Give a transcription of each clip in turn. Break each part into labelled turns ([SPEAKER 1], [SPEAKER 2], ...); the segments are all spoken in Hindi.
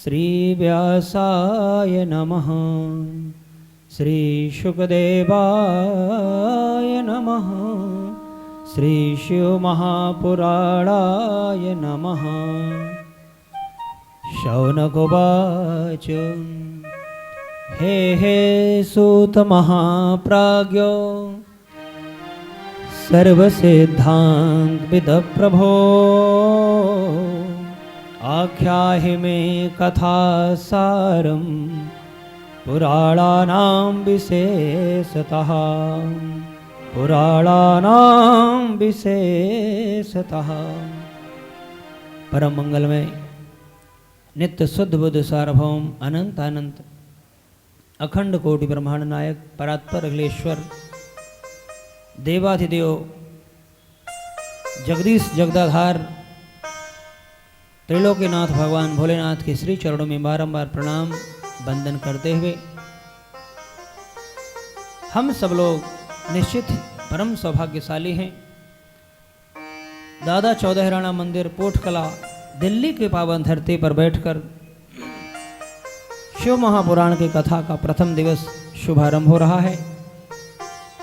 [SPEAKER 1] श्रीव्यासाय नमः। श्रीशुकदेवाय नमः। श्रीशिवमहापुराणाय नमः। शौनक उवाच हे हे सूत महाप्राज्ञो सर्वसिद्धान्त प्रभो आख्याहि मे कथासारं पुराणानां विशेषतः परम मंगलमय नित्य शुद्ध बुद्ध सार्वभौम अनंत अनंत अखंड कोटि ब्रह्मांड नायक परात्पर अखिलेश्वर देवाधिदेव जगदीश जगदाधार त्रिलोकीनाथ भगवान भोलेनाथ के श्री चरणों में बारंबार प्रणाम वंदन करते हुए हम सब लोग निश्चित परम सौभाग्यशाली हैं। दादा चौदहराना मंदिर पोठकला दिल्ली के पावन धरती पर बैठकर शिव महापुराण की कथा का प्रथम दिवस शुभारंभ हो रहा है।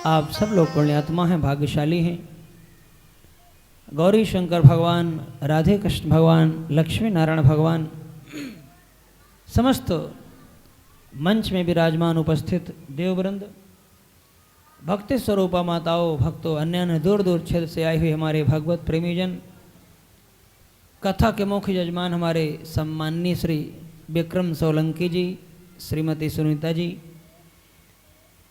[SPEAKER 1] आप सब लोग पुण्यात्मा हैं, भाग्यशाली हैं। गौरी शंकर भगवान, राधे कृष्ण भगवान, लक्ष्मी नारायण भगवान, समस्त मंच में विराजमान उपस्थित देववृंद, भक्ति स्वरूपा माताओं, भक्तों, अन्य अन्य दूर दूर क्षेत्र से आए हुए हमारे भगवत प्रेमीजन, कथा के मुख्य यजमान हमारे सम्माननीय श्री विक्रम सोलंकी जी, श्रीमती सुनीता जी,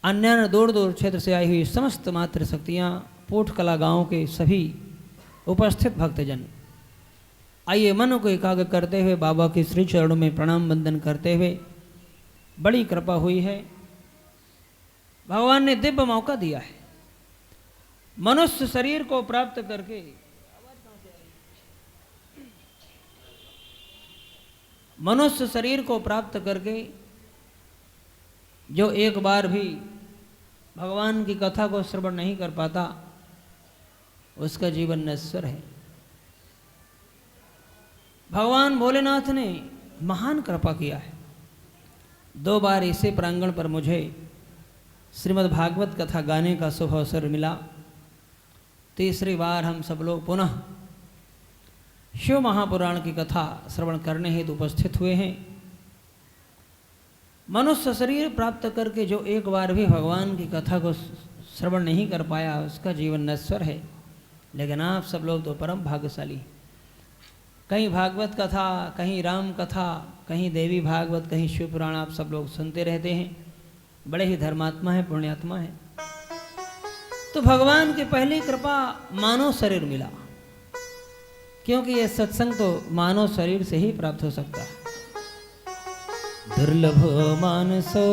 [SPEAKER 1] अन्य अन्य दूर दूर क्षेत्र से आई हुई समस्त मातृशक्तियाँ, पोठकला गांव के सभी उपस्थित भक्तजन, आइए मन को एकाग्र करते हुए बाबा के श्री चरणों में प्रणाम वंदन करते हुए, बड़ी कृपा हुई है, भगवान ने दिव्य मौका दिया है। मनुष्य शरीर को प्राप्त करके जो एक बार भी भगवान की कथा को श्रवण नहीं कर पाता उसका जीवन नश्वर है। भगवान भोलेनाथ ने महान कृपा किया है। 2 बार इसी प्रांगण पर मुझे श्रीमद् भागवत कथा गाने का शुभ अवसर मिला। तीसरी बार हम सब लोग पुनः शिव महापुराण की कथा श्रवण करने हेतु उपस्थित हुए हैं। मनुष्य शरीर प्राप्त करके जो एक बार भी भगवान की कथा को श्रवण नहीं कर पाया उसका जीवन नश्वर है। लेकिन आप सब लोग तो परम भाग्यशाली, कहीं भागवत कथा, कहीं राम कथा, कहीं देवी भागवत, कहीं शिव पुराण आप सब लोग सुनते रहते हैं। बड़े ही धर्मात्मा है, पुण्यात्मा है। तो भगवान की पहली कृपा मानव शरीर मिला, क्योंकि ये सत्संग तो मानव शरीर से ही प्राप्त हो सकता है। दुर्लभ मानसो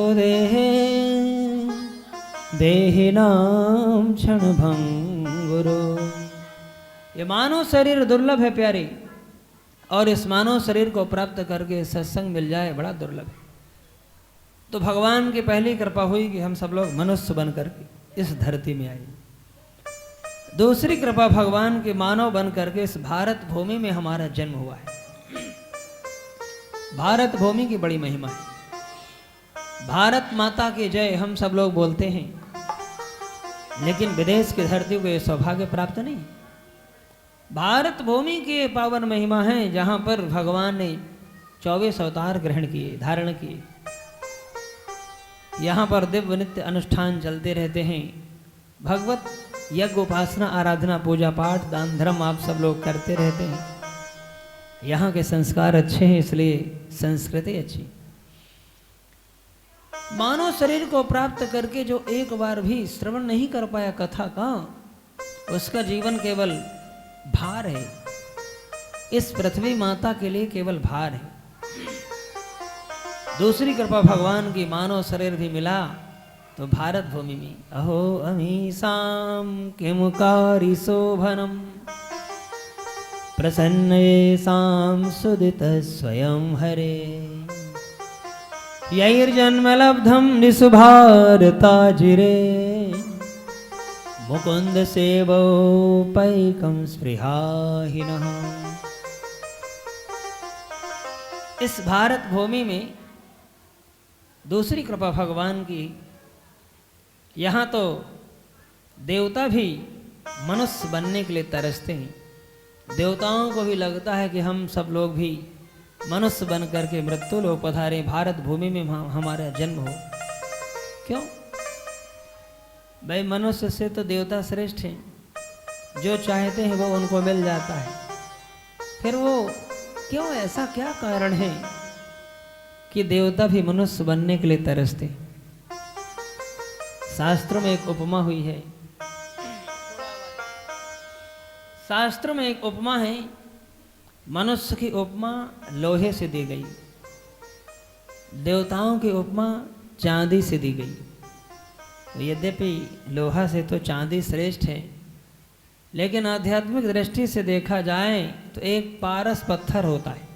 [SPEAKER 1] देहिनाम क्षण भंगुरो। ये मानव शरीर दुर्लभ है प्यारे, और इस मानव शरीर को प्राप्त करके सत्संग मिल जाए बड़ा दुर्लभ है। तो भगवान की पहली कृपा हुई कि हम सब लोग मनुष्य बन करके इस धरती में आए। दूसरी कृपा भगवान के मानव बन करके इस भारत भूमि में हमारा जन्म हुआ है। भारत भूमि की बड़ी महिमा है। भारत माता की जय हम सब लोग बोलते हैं, लेकिन विदेश की धरती को यह सौभाग्य प्राप्त नहीं। भारत भूमि की पावन महिमा है, जहां पर भगवान ने 24 अवतार ग्रहण किए, धारण किए। यहाँ पर दिव्य नित्य अनुष्ठान चलते रहते हैं। भगवत यज्ञ, उपासना, आराधना, पूजा पाठ, दान धर्म आप सब लोग करते रहते हैं। यहाँ के संस्कार अच्छे हैं, इसलिए संस्कृति अच्छी। मानव शरीर को प्राप्त करके जो एक बार भी श्रवण नहीं कर पाया कथा का, उसका जीवन केवल भार है। इस पृथ्वी माता के लिए केवल भार है। दूसरी कृपा भगवान की मानव शरीर भी मिला तो भारत भूमि में अहो अमीसाम किमुकारी शोभनम प्रसन्नेसाम सुदित स्वयं हरे यैर्जन्म लब्धम निसुभारताजिरे मुकुंद सेवो पैकम स्पृहाहिनः। इस भारत भूमि में दूसरी कृपा भगवान की, यहाँ तो देवता भी मनुष्य बनने के लिए तरसते हैं। देवताओं को भी लगता है कि हम सब लोग भी मनुष्य बन करके मृत्यु लोक पधारे, भारत भूमि में हमारा जन्म हो। क्यों भाई, मनुष्य से तो देवता श्रेष्ठ हैं, जो चाहते हैं वो उनको मिल जाता है। फिर वो क्यों, ऐसा क्या कारण है कि देवता भी मनुष्य बनने के लिए तरसते? शास्त्रों में एक उपमा हुई है, शास्त्रों में एक उपमा है, मनुष्य की उपमा लोहे से दी गई, देवताओं की उपमा चांदी से दी गई। तो यद्यपि लोहा से तो चांदी श्रेष्ठ है, लेकिन आध्यात्मिक दृष्टि से देखा जाए तो एक पारस पत्थर होता है।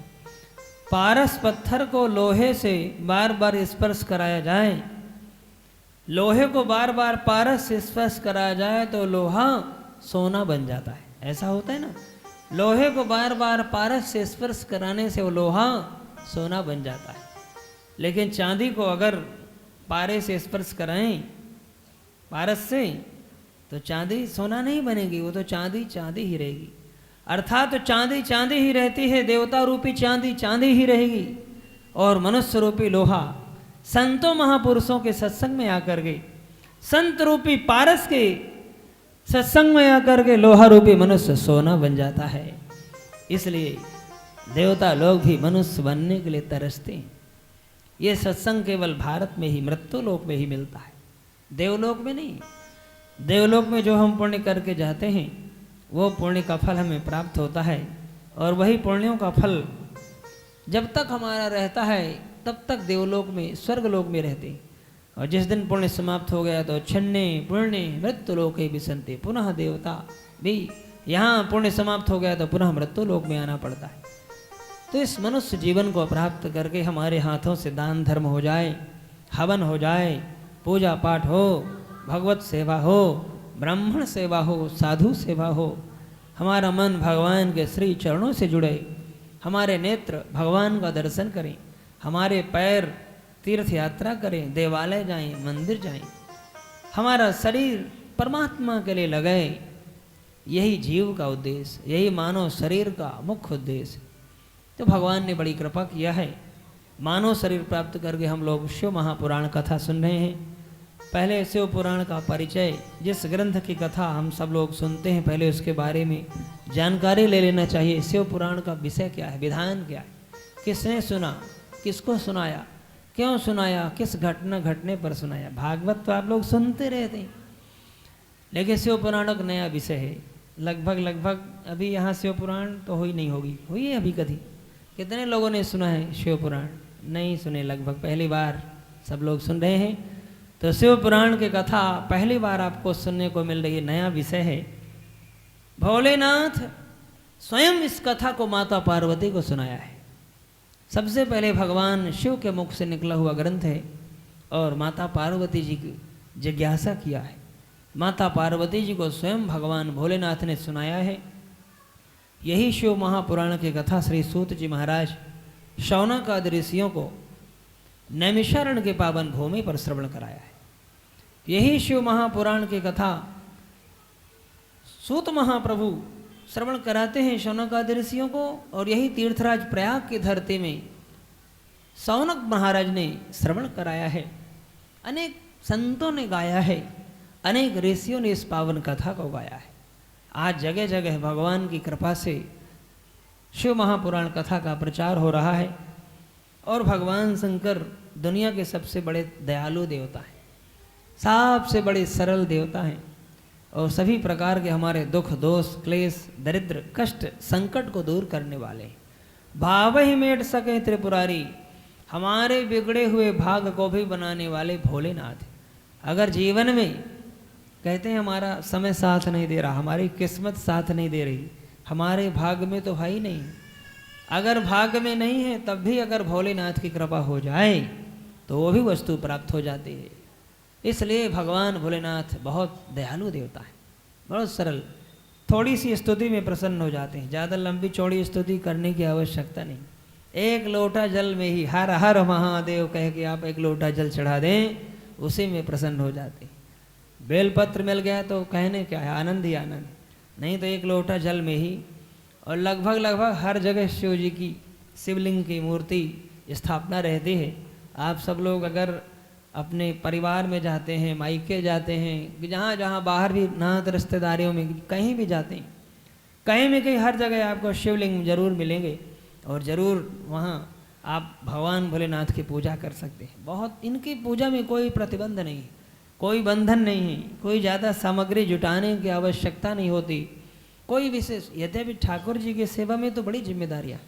[SPEAKER 1] पारस पत्थर को लोहे से बार बार स्पर्श कराया जाए, लोहे को बार बार पारस से स्पर्श कराया जाए तो लोहा सोना बन जाता है। ऐसा होता है ना, लोहे को बार बार पारस से स्पर्श कराने से वो लोहा सोना बन जाता है। लेकिन चांदी को अगर पारे से स्पर्श कराएं, पारस से, तो चांदी सोना नहीं बनेगी, वो तो चांदी चांदी ही रहेगी। अर्थात तो चांदी चांदी ही रहती है, देवता रूपी चांदी चांदी ही रहेगी, और मनुष्य रूपी लोहा संतों महापुरुषों के सत्संग में आकर के, संत रूपी पारस के सत्संग में आकर के लोहा रूपी मनुष्य सोना बन जाता है। इसलिए देवता लोग भी मनुष्य बनने के लिए तरसते हैं। ये सत्संग केवल भारत में ही, मृत्यु लोक में ही मिलता है, देवलोक में नहीं। देवलोक में जो हम पुण्य करके जाते हैं वो पुण्य का फल हमें प्राप्त होता है, और वही पुण्यों का फल जब तक हमारा रहता है तब तक देवलोक में, स्वर्गलोक में रहते हैं। और जिस दिन पुण्य समाप्त हो गया तो छन्ने पुण्य मृत्यु लोक ही बिसंते, पुनः देवता भी, यहाँ पुण्य समाप्त हो गया तो पुनः मृत्यु लोक में आना पड़ता है। तो इस मनुष्य जीवन को प्राप्त करके हमारे हाथों से दान धर्म हो जाए, हवन हो जाए, पूजा पाठ हो, भगवत सेवा हो, ब्राह्मण सेवा हो, साधु सेवा हो, हमारा मन भगवान के श्री चरणों से जुड़े, हमारे नेत्र भगवान का दर्शन करें, हमारे पैर तीर्थ यात्रा करें, देवालय जाएं, मंदिर जाएं, हमारा शरीर परमात्मा के लिए लगाए, यही जीव का उद्देश्य, यही मानव शरीर का मुख्य उद्देश्य। तो भगवान ने बड़ी कृपा किया है, मानव शरीर प्राप्त करके हम लोग शिव महापुराण कथा सुन रहे हैं। पहले शिव पुराण का परिचय, जिस ग्रंथ की कथा हम सब लोग सुनते हैं, पहले उसके बारे में जानकारी ले लेना चाहिए। शिव पुराण का विषय क्या है, विधान क्या है, किसने सुना, किसको सुनाया, क्यों सुनाया, किस घटना घटने पर सुनाया। भागवत तो आप लोग सुनते रहते हैं, लेकिन शिव पुराण एक नया विषय है। लगभग अभी यहाँ शिव पुराण तो हुई नहीं होगी, हुई है अभी कभी? कितने लोगों ने सुना है शिव पुराण? नहीं सुने, लगभग पहली बार सब लोग सुन रहे हैं। तो शिव पुराण की कथा पहली बार आपको सुनने को मिल रही है, नया विषय है। भोलेनाथ स्वयं इस कथा को माता पार्वती को सुनाया है। सबसे पहले भगवान शिव के मुख से निकला हुआ ग्रंथ है, और माता पार्वती जी की जिज्ञासा किया है। माता पार्वती जी को स्वयं भगवान भोलेनाथ ने सुनाया है। यही शिव महापुराण की कथा श्री सूत जी महाराज शौनक आदि ऋषियों को नैमिषारण्य के पावन भूमि पर श्रवण कराया है। यही शिव महापुराण की कथा सूत महाप्रभु श्रवण कराते हैं शौनक आदि ऋषियों को, और यही तीर्थराज प्रयाग की धरती में शौनक महाराज ने श्रवण कराया है। अनेक संतों ने गाया है, अनेक ऋषियों ने इस पावन कथा को गाया है। आज जगह जगह भगवान की कृपा से शिव महापुराण कथा का प्रचार हो रहा है, और भगवान शंकर दुनिया के सबसे बड़े दयालु देवता हैं, सबसे बड़े सरल देवता हैं, और सभी प्रकार के हमारे दुख दोष क्लेश दरिद्र कष्ट संकट को दूर करने वाले। भाव ही मेट सके त्रिपुरारी, हमारे बिगड़े हुए भाग को भी बनाने वाले भोलेनाथ। अगर जीवन में कहते हैं हमारा समय साथ नहीं दे रहा, हमारी किस्मत साथ नहीं दे रही, हमारे भाग में तो है ही नहीं, अगर भाग में नहीं है तब भी अगर भोलेनाथ की कृपा हो जाए तो वो भी वस्तु प्राप्त हो जाती है। इसलिए भगवान भोलेनाथ बहुत दयालु देवता है, बहुत सरल, थोड़ी सी स्तुति में प्रसन्न हो जाते हैं। ज़्यादा लंबी चौड़ी स्तुति करने की आवश्यकता नहीं, एक लोटा जल में ही हर हर महादेव कह के आप एक लोटा जल चढ़ा दें, उसी में प्रसन्न हो जाते। बेलपत्र मिल गया तो कहने क्या है, आनंद ही आनंद। नहीं तो एक लोटा जल में ही, और लगभग हर जगह शिव जी की, शिवलिंग की मूर्ति स्थापना रहती है। आप सब लोग अगर अपने परिवार में जाते हैं, मायके जाते हैं, जहाँ जहाँ बाहर भी नात रिश्तेदारियों में कहीं भी जाते हैं, कहीं में कहीं हर जगह आपको शिवलिंग जरूर मिलेंगे, और ज़रूर वहाँ आप भगवान भोलेनाथ की पूजा कर सकते हैं। बहुत इनकी पूजा में कोई प्रतिबंध नहीं, कोई बंधन नहीं है, कोई ज़्यादा सामग्री जुटाने की आवश्यकता नहीं होती, कोई विशेष। यद्यपि ठाकुर जी की सेवा में तो बड़ी जिम्मेदारियाँ,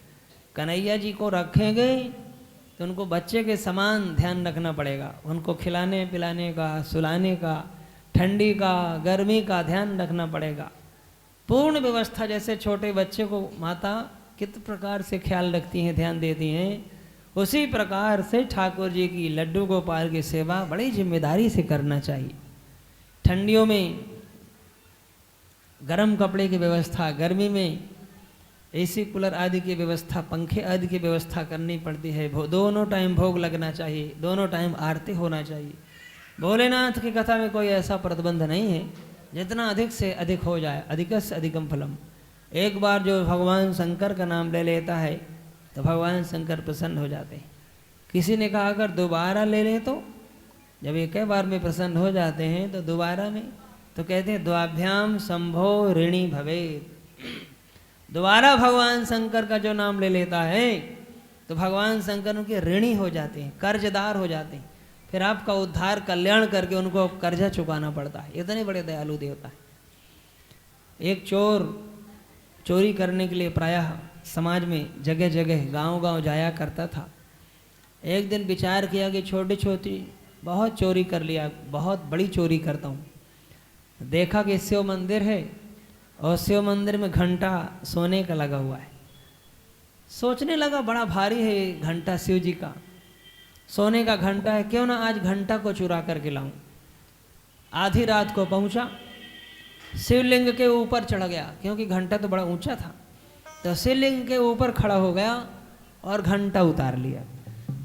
[SPEAKER 1] कन्हैया जी को रखेंगे तो उनको बच्चे के समान ध्यान रखना पड़ेगा, उनको खिलाने पिलाने का, सुलाने का, ठंडी का गर्मी का ध्यान रखना पड़ेगा। पूर्ण व्यवस्था, जैसे छोटे बच्चे को माता किस प्रकार से ख्याल रखती हैं, ध्यान देती हैं, उसी प्रकार से ठाकुर जी की, लड्डू गोपाल की सेवा बड़ी जिम्मेदारी से करना चाहिए। ठंडियों में गर्म कपड़े की व्यवस्था, गर्मी में एसी कूलर आदि की व्यवस्था, पंखे आदि की व्यवस्था करनी पड़ती है। दोनों टाइम भोग लगना चाहिए, दोनों टाइम आरती होना चाहिए। भोलेनाथ की कथा में कोई ऐसा प्रतिबंध नहीं है, जितना अधिक से अधिक हो जाए, अधिकस्य अधिकम फलम। एक बार जो भगवान शंकर का नाम ले लेता है तो भगवान शंकर प्रसन्न हो जाते हैं। किसी ने कहा अगर दोबारा ले लें तो, जब एक बार में प्रसन्न हो जाते हैं तो दोबारा में, तो कहते हैं द्वाभ्याम संभो ऋणी भवेत्। दोबारा भगवान शंकर का जो नाम ले लेता है तो भगवान शंकर उनके ऋणी हो जाते हैं, कर्जदार हो जाते हैं, फिर आपका उद्धार कल्याण करके उनको कर्जा चुकाना पड़ता है। इतने बड़े दयालु देवता है। एक चोर चोरी करने के लिए प्रायः समाज में जगह जगह गांव-गांव जाया करता था। एक दिन विचार किया कि छोटी छोटी बहुत चोरी कर लिया, बहुत बड़ी चोरी करता हूँ। देखा कि शिव मंदिर है और शिव मंदिर में घंटा सोने का लगा हुआ है। सोचने लगा बड़ा भारी है ये घंटा, शिव जी का सोने का घंटा है, क्यों ना आज घंटा को चुरा करके लाऊं। आधी रात को पहुंचा, शिवलिंग के ऊपर चढ़ गया, क्योंकि घंटा तो बड़ा ऊंचा था, तो शिवलिंग के ऊपर खड़ा हो गया और घंटा उतार लिया।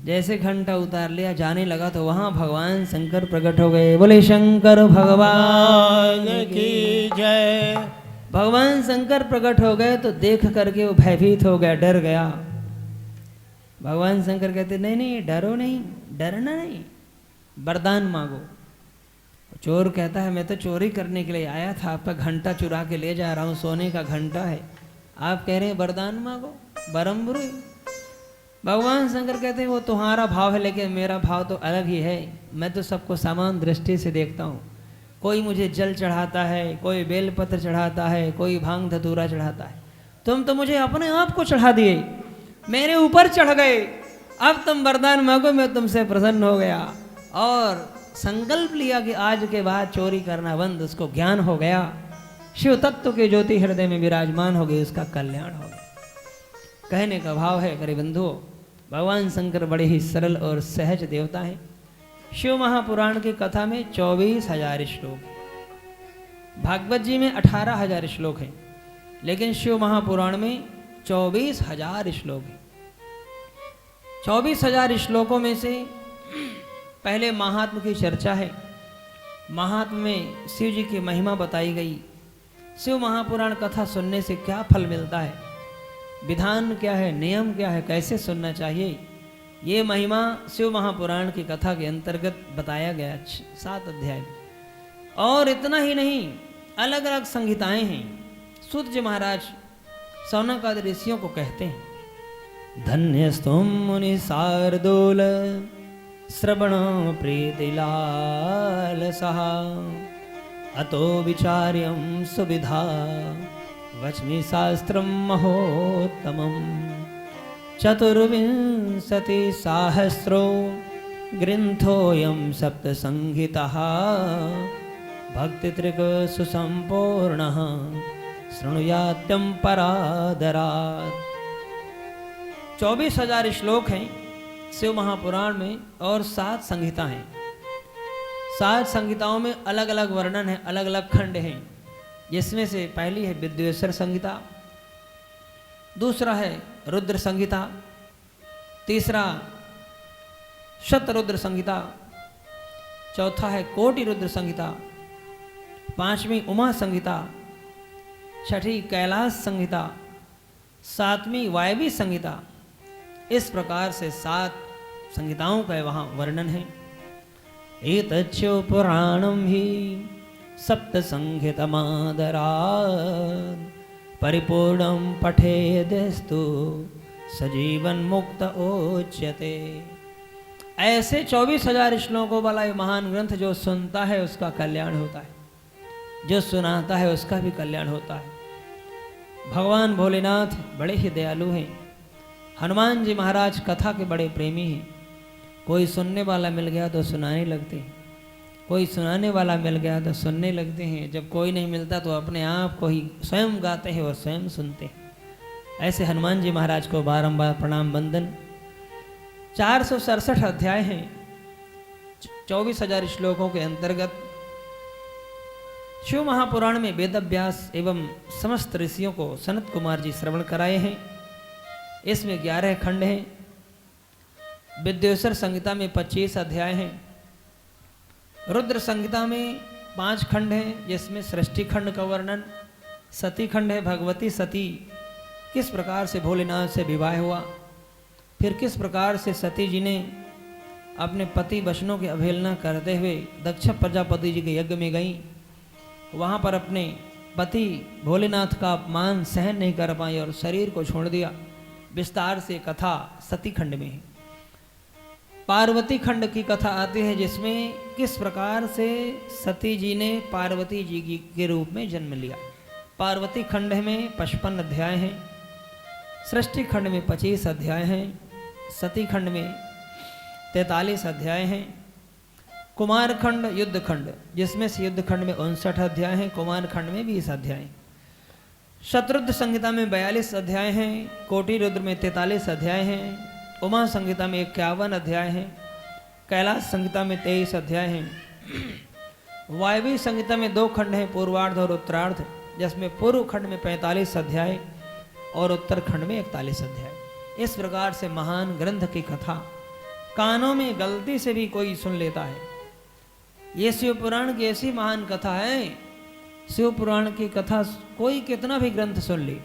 [SPEAKER 1] जैसे घंटा उतार लिया, जाने लगा तो वहां भगवान शंकर प्रकट हो गए। बोले शंकर भगवान की जय। भगवान शंकर प्रकट हो गए तो देख करके वो भयभीत हो गया, डर गया। भगवान शंकर कहते नहीं नहीं डरो नहीं, डरना नहीं, वरदान मांगो। चोर कहता है मैं तो चोरी करने के लिए आया था, आपका घंटा चुरा के ले जा रहा हूँ, सोने का घंटा है, आप कह रहे हैं वरदान मांगो, बरम्बुरी। भगवान शंकर कहते हैं वो तुम्हारा भाव है, लेकिन मेरा भाव तो अलग ही है। मैं तो सबको समान दृष्टि से देखता हूँ। कोई मुझे जल चढ़ाता है, कोई बेलपत्र चढ़ाता है, कोई भांग धतूरा चढ़ाता है। तुम तो मुझे अपने आप को चढ़ा दिए, मेरे ऊपर चढ़ गए। अब तुम वरदान मांगो, मैं तुमसे प्रसन्न हो गया और संकल्प लिया कि आज के बाद चोरी करना बंद। उसको ज्ञान हो गया, शिव तत्व की ज्योति हृदय में विराजमान हो गई, उसका कल्याण हो गया। कहने का भाव है मेरे बंधुओं, भगवान शंकर बड़े ही सरल और सहज देवता हैं। शिव महापुराण की कथा में 24,000 श्लोक, भागवत जी में 18,000 श्लोक हैं, लेकिन शिव महापुराण में 24,000 श्लोक हैं। 24,000 श्लोकों में से पहले महात्म की चर्चा है। महात्म में शिव जी की महिमा बताई गई। शिव महापुराण कथा सुनने से क्या फल मिलता है, विधान क्या है, नियम क्या है, कैसे सुनना चाहिए, ये महिमा शिव महापुराण की कथा के अंतर्गत बताया गया 7 अध्याय। और इतना ही नहीं, अलग अलग संहिताएं हैं। सूत जी महाराज सौनकादि ऋषियों को कहते हैं, धन्यस्तुम मुनि शार्दूल श्रवण प्रीतिलाल सहा अतो विचार्यं सुविधा वच्मि शास्त्रं महोत्तमम् चतुर्विंशति सहस्रो ग्रन्थोऽयं सप्तसंहितः भक्तित्रिक सुसंपूर्णः शृणुयात्यं परादरात्। 24,000 श्लोक हैं शिव महापुराण में और 7 संहिता हैं। 7 संहिताओं में अलग अलग वर्णन है, अलग अलग खंड हैं, जिसमें से पहली है विद्वेश्वर संहिता, दूसरा है रुद्र संहिता, तीसरा शतरुद्र संहिता, चौथा है कोटि रुद्र संहिता, पांचवी उमा संहिता, छठी कैलाश संहिता, सातवीं वायवी संहिता। इस प्रकार से 7 संहिताओं का वहाँ वर्णन है। एतच्चो पुराणं हि सप्त संहितमादरात् परिपूर्णं पठेदस्तु सजीवन मुक्त उच्यते। ऐसे 24,000 श्लोकों वाला ये महान ग्रंथ जो सुनता है उसका कल्याण होता है, जो सुनाता है उसका भी कल्याण होता है। भगवान भोलेनाथ बड़े ही दयालु हैं। हनुमान जी महाराज कथा के बड़े प्रेमी हैं। कोई सुनने वाला मिल गया तो सुनाने लगते हैं, कोई सुनाने वाला मिल गया तो सुनने लगते हैं। जब कोई नहीं मिलता तो अपने आप को ही स्वयं गाते हैं और स्वयं सुनते हैं। ऐसे हनुमान जी महाराज को बारंबार प्रणाम वंदन। 467 अध्याय हैं 24,000 श्लोकों के अंतर्गत। शिव महापुराण में वेदव्यास एवं समस्त ऋषियों को सनत कुमार जी श्रवण कराए हैं। इसमें 11 खंड हैं। विद्योसर संहिता में 25 अध्याय हैं। रुद्र संहिता में 5 खंड हैं, जिसमें सृष्टि खंड का वर्णन, सती खंड है, भगवती सती किस प्रकार से भोलेनाथ से विवाह हुआ, फिर किस प्रकार से सती जी ने अपने पति वचनों की अवहेलना करते हुए दक्ष प्रजापति जी के यज्ञ में गई, वहाँ पर अपने पति भोलेनाथ का अपमान सहन नहीं कर पाई और शरीर को छोड़ दिया। विस्तार से कथा सती खंड में है। पार्वती खंड की कथा आती है, जिसमें किस प्रकार से सती जी ने पार्वती जी के रूप में जन्म लिया। पार्वती खंड में 55 अध्याय हैं। सृष्टि खंड में 25 अध्याय हैं। सती खंड में 43 अध्याय हैं। कुमार खंड युद्ध खंड, जिसमें से युद्ध खंड में 59 अध्याय हैं, कुमार खंड में 20 अध्याय। शतरुद्र संहिता में 42 अध्याय हैं। कोटि रुद्र में 43 अध्याय हैं। उमा संहिता में 51 अध्याय हैं। कैलाश संहिता में 23 अध्याय हैं। वायवी संहिता में 2 खंड हैं, पूर्वार्ध और उत्तरार्ध, जिसमें पूर्व खंड में 45 अध्याय और उत्तर खंड में 41 अध्याय। इस प्रकार से महान ग्रंथ की कथा कानों में गलती से भी कोई सुन लेता है। ये शिव पुराण की ऐसी महान कथा है। शिव पुराण की कथा कोई कितना भी ग्रंथ सुन ले,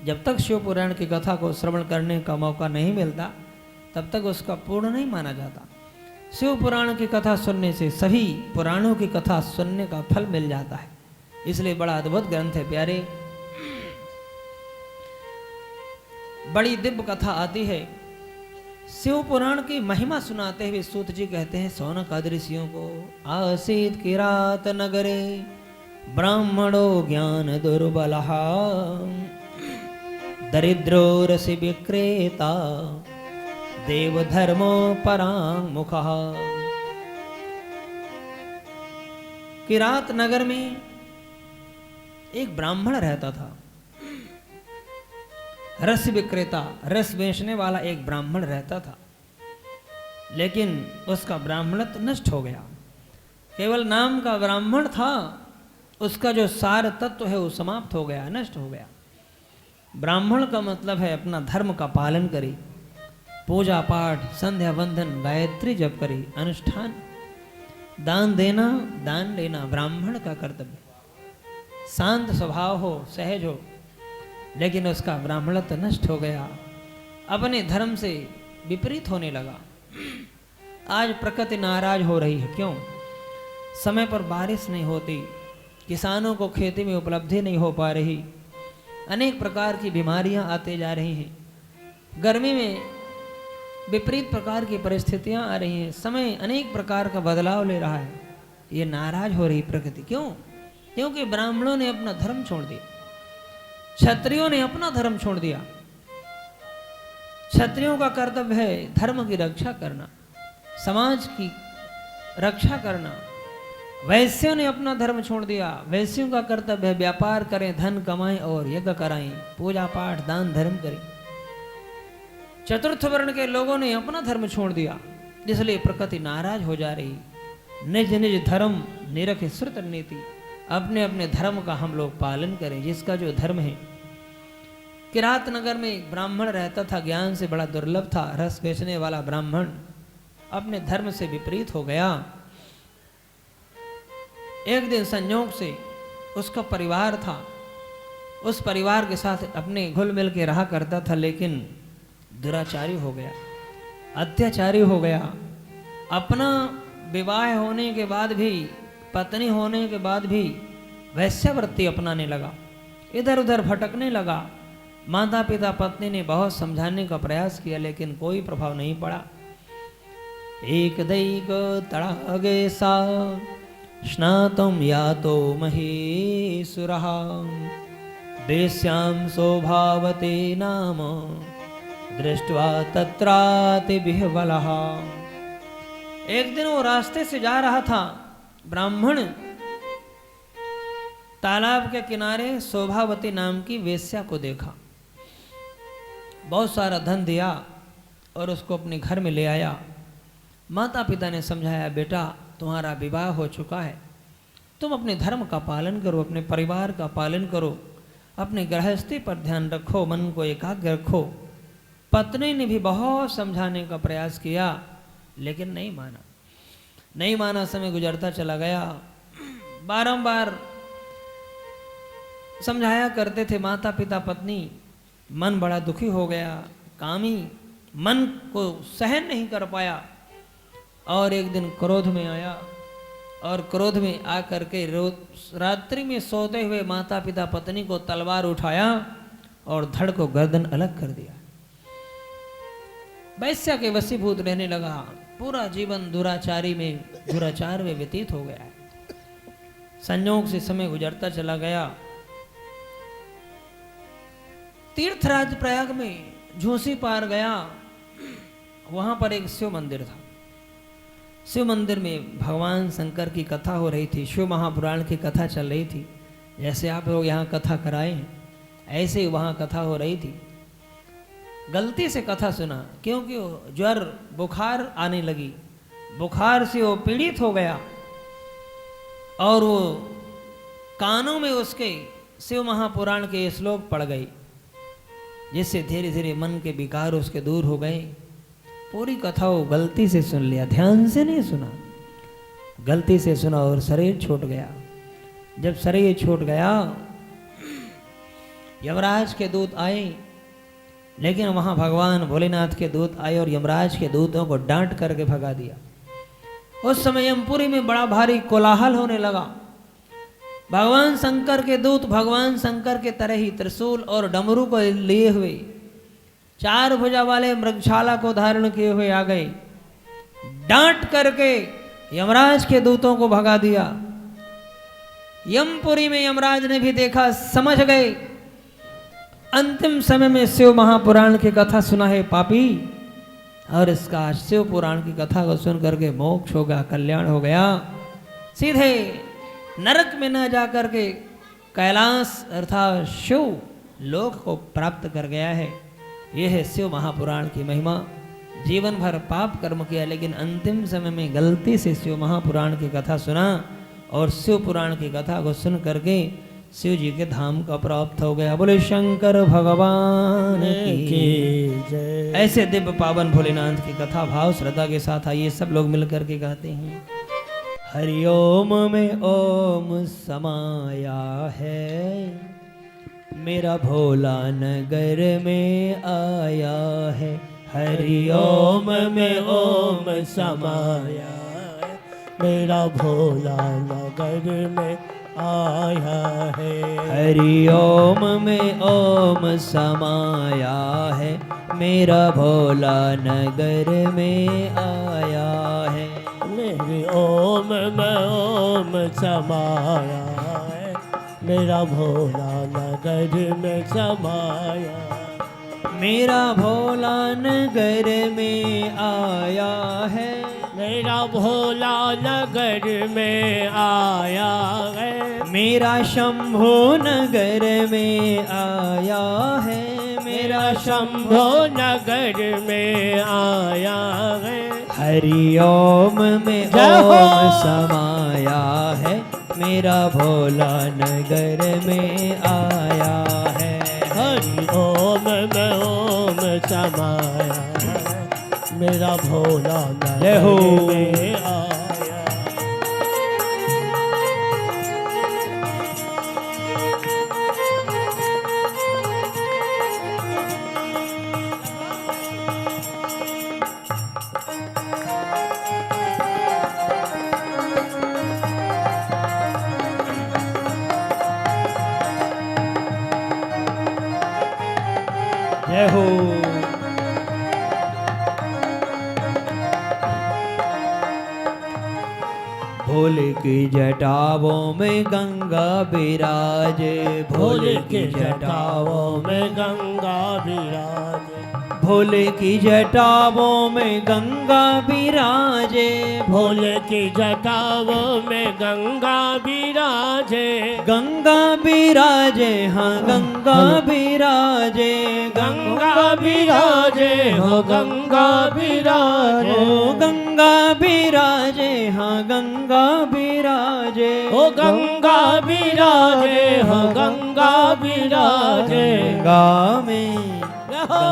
[SPEAKER 1] जब तक शिव पुराण की कथा को श्रवण करने का मौका नहीं मिलता तब तक उसका पूर्ण नहीं माना जाता। शिव पुराण की कथा सुनने से सभी पुराणों की कथा सुनने का फल मिल जाता है, इसलिए बड़ा अद्भुत ग्रंथ है प्यारे। बड़ी दिव्य कथा आती है। शिव पुराण की महिमा सुनाते हुए सूत जी कहते हैं शौनक आदि ऋषियों को, आसीत किरात नगरे ब्राह्मणो ज्ञान दुर्बलः दरिद्रो रसि विक्रेता देवधर्मो पराङ्मुखः। किरात नगर में एक ब्राह्मण रहता था, रस विक्रेता, रस बेचने वाला एक ब्राह्मण रहता था। लेकिन उसका ब्राह्मणत्व नष्ट हो गया। केवल नाम का ब्राह्मण था, उसका जो सार तत्व है वो समाप्त हो गया, नष्ट हो गया। ब्राह्मण का मतलब है अपना धर्म का पालन करे, पूजा पाठ, संध्या वंदन, गायत्री जप करे, अनुष्ठान, दान देना, दान लेना ब्राह्मण का कर्तव्य। शांत स्वभाव हो, सहज हो। लेकिन उसका ब्राह्मणत्व नष्ट हो गया, अपने धर्म से विपरीत होने लगा। आज प्रकृति नाराज हो रही है। क्यों? समय पर बारिश नहीं होती, किसानों को खेती में उपलब्धि नहीं हो पा रही, अनेक प्रकार की बीमारियां आते जा रही हैं, गर्मी में विपरीत प्रकार की परिस्थितियां आ रही हैं, समय अनेक प्रकार का बदलाव ले रहा है। ये नाराज हो रही प्रकृति। क्यों? क्योंकि ब्राह्मणों ने अपना धर्म छोड़ दिया, क्षत्रियों ने अपना धर्म छोड़ दिया। क्षत्रियों का कर्तव्य है धर्म की रक्षा करना, समाज की रक्षा करना। वैश्यों ने अपना धर्म छोड़ दिया। वैश्यों का कर्तव्य है व्यापार करें, धन कमाएं और यज्ञ कराएं, पूजा पाठ, दान धर्म करें। चतुर्थ वर्ण के लोगों ने अपना धर्म छोड़ दिया, इसलिए प्रकृति नाराज हो जा रही। निज निज धर्म निरख श्रुत नीति, अपने अपने धर्म का हम लोग पालन करें, जिसका जो धर्म है। किरात नगर में एक ब्राह्मण रहता था, ज्ञान से बड़ा दुर्लभ था। रस बेचने वाला ब्राह्मण अपने धर्म से विपरीत हो गया। एक दिन संयोग से उसका परिवार था, उस परिवार के साथ अपने घुल मिल के रहा करता था, लेकिन दुराचारी हो गया, अत्याचारी हो गया। अपना विवाह होने के बाद भी, पत्नी होने के बाद भी वैश्यावृत्ति अपनाने लगा, इधर उधर भटकने लगा। माता पिता पत्नी ने बहुत समझाने का प्रयास किया, लेकिन कोई प्रभाव नहीं पड़ा। एक दैक तड़ागे सा स्नातुम यातो महीसुरः वेश्यां स्वभावते नाम दृष्ट्वा तत्राति विह्वलः। एक दिन वो रास्ते से जा रहा था, ब्राह्मण तालाब के किनारे शोभावती नाम की वेश्या को देखा, बहुत सारा धन दिया और उसको अपने घर में ले आया। माता पिता ने समझाया, बेटा तुम्हारा विवाह हो चुका है, तुम अपने धर्म का पालन करो, अपने परिवार का पालन करो, अपने गृहस्थी पर ध्यान रखो, मन को एकाग्र रखो। पत्नी ने भी बहुत समझाने का प्रयास किया, लेकिन नहीं माना। समय गुजरता चला गया। बारंबार समझाया करते थे माता पिता पत्नी, मन बड़ा दुखी हो गया, कामी मन को सहन नहीं कर पाया और एक दिन क्रोध में आया और क्रोध में आकर के रात्रि में सोते हुए माता पिता पत्नी को तलवार उठाया और धड़ को गर्दन अलग कर दिया। वैश्या के वशीभूत रहने लगा, पूरा जीवन दुराचार में व्यतीत हो गया। संयोग से समय गुजरता चला गया। तीर्थराज प्रयाग में झूसी पार गया, वहां पर एक शिव मंदिर था। शिव मंदिर में भगवान शंकर की कथा हो रही थी, शिव महापुराण की कथा चल रही थी। जैसे आप लोग यहाँ कथा कराए हैं, ऐसे ही वहाँ कथा हो रही थी। गलती से कथा सुना, क्योंकि ज्वर बुखार आने लगी, बुखार से वो पीड़ित हो गया और वो कानों में उसके शिव महापुराण के श्लोक पड़ गई, जिससे धीरे धीरे मन के विकार उसके दूर हो गए। पूरी कथा वो गलती से सुन लिया, ध्यान से नहीं सुना, गलती से सुना और शरीर छूट गया। जब शरीर छूट गया, यमराज के दूत आए, लेकिन वहां भगवान भोलेनाथ के दूत आए और यमराज के दूतों को डांट करके भगा दिया। उस समय यमपुरी में बड़ा भारी कोलाहल होने लगा। भगवान शंकर के दूत भगवान शंकर के तरह ही त्रिशूल और डमरू को लिए हुए, 4 भुजा वाले मृगशाला को धारण किए हुए आ गए। डांट करके यमराज के दूतों को भगा दिया। यमपुरी में यमराज ने भी देखा, समझ गए अंतिम समय में शिव महापुराण की कथा सुना है पापी, और इसका शिव पुराण की कथा को सुन करके मोक्ष होगा, कल्याण हो गया, सीधे नरक में न जाकर के कैलाश अर्थात शिव लोक को प्राप्त कर गया है। यह है शिव महापुराण की महिमा। जीवन भर पाप कर्म किया, लेकिन अंतिम समय में गलती से शिव महापुराण की कथा सुना और शिव पुराण की कथा को सुन करके शिव जी के धाम का प्राप्त हो गया। बोले शंकर भगवान की जय। ऐसे दिव्य पावन भोलेनाथ की कथा भाव श्रद्धा के साथ आइए सब लोग मिलकर के गाते हैं। हरि ओम में ओम समाया है, मेरा भोला नगर में आया है। हरि ओम में ओम समाया है, मेरा भोला नगर में आया है। हरि ओम में ओम समाया है, मेरा भोला नगर में आया है।
[SPEAKER 2] मेरे ओम में ओम समाया है, मेरा भोला नगर में समाया।
[SPEAKER 1] मेरा भोला नगर में आया है,
[SPEAKER 2] मेरा भोला नगर में आया है।
[SPEAKER 1] मेरा शंभो नगर में आया है,
[SPEAKER 2] मेरा शंभो नगर में आया है।
[SPEAKER 1] हरि ओम में ओम समाया है, मेरा भोला नगर में आया है।
[SPEAKER 2] हरि ओम आया है मेरा भोला
[SPEAKER 1] जय हो।
[SPEAKER 2] नगर में आया।
[SPEAKER 1] जय हो। भोले की जटाओं में गंगा विराजे,
[SPEAKER 2] भोले के जटाओं में गंगा विराजे,
[SPEAKER 1] भोले की जटाओं में गंगा विराजे,
[SPEAKER 2] भोले की जटाओं में गंगा विराजे,
[SPEAKER 1] गंगा विराजे, हाँ गंगा विराजे,
[SPEAKER 2] गंगा विराजे हो गंगा विराजे,
[SPEAKER 1] ओ गंगा विराजे, हाँ गंगा विराजे,
[SPEAKER 2] हो गंगा विराजे हो गंगा विराजे।
[SPEAKER 1] गंगा में,
[SPEAKER 2] रहो।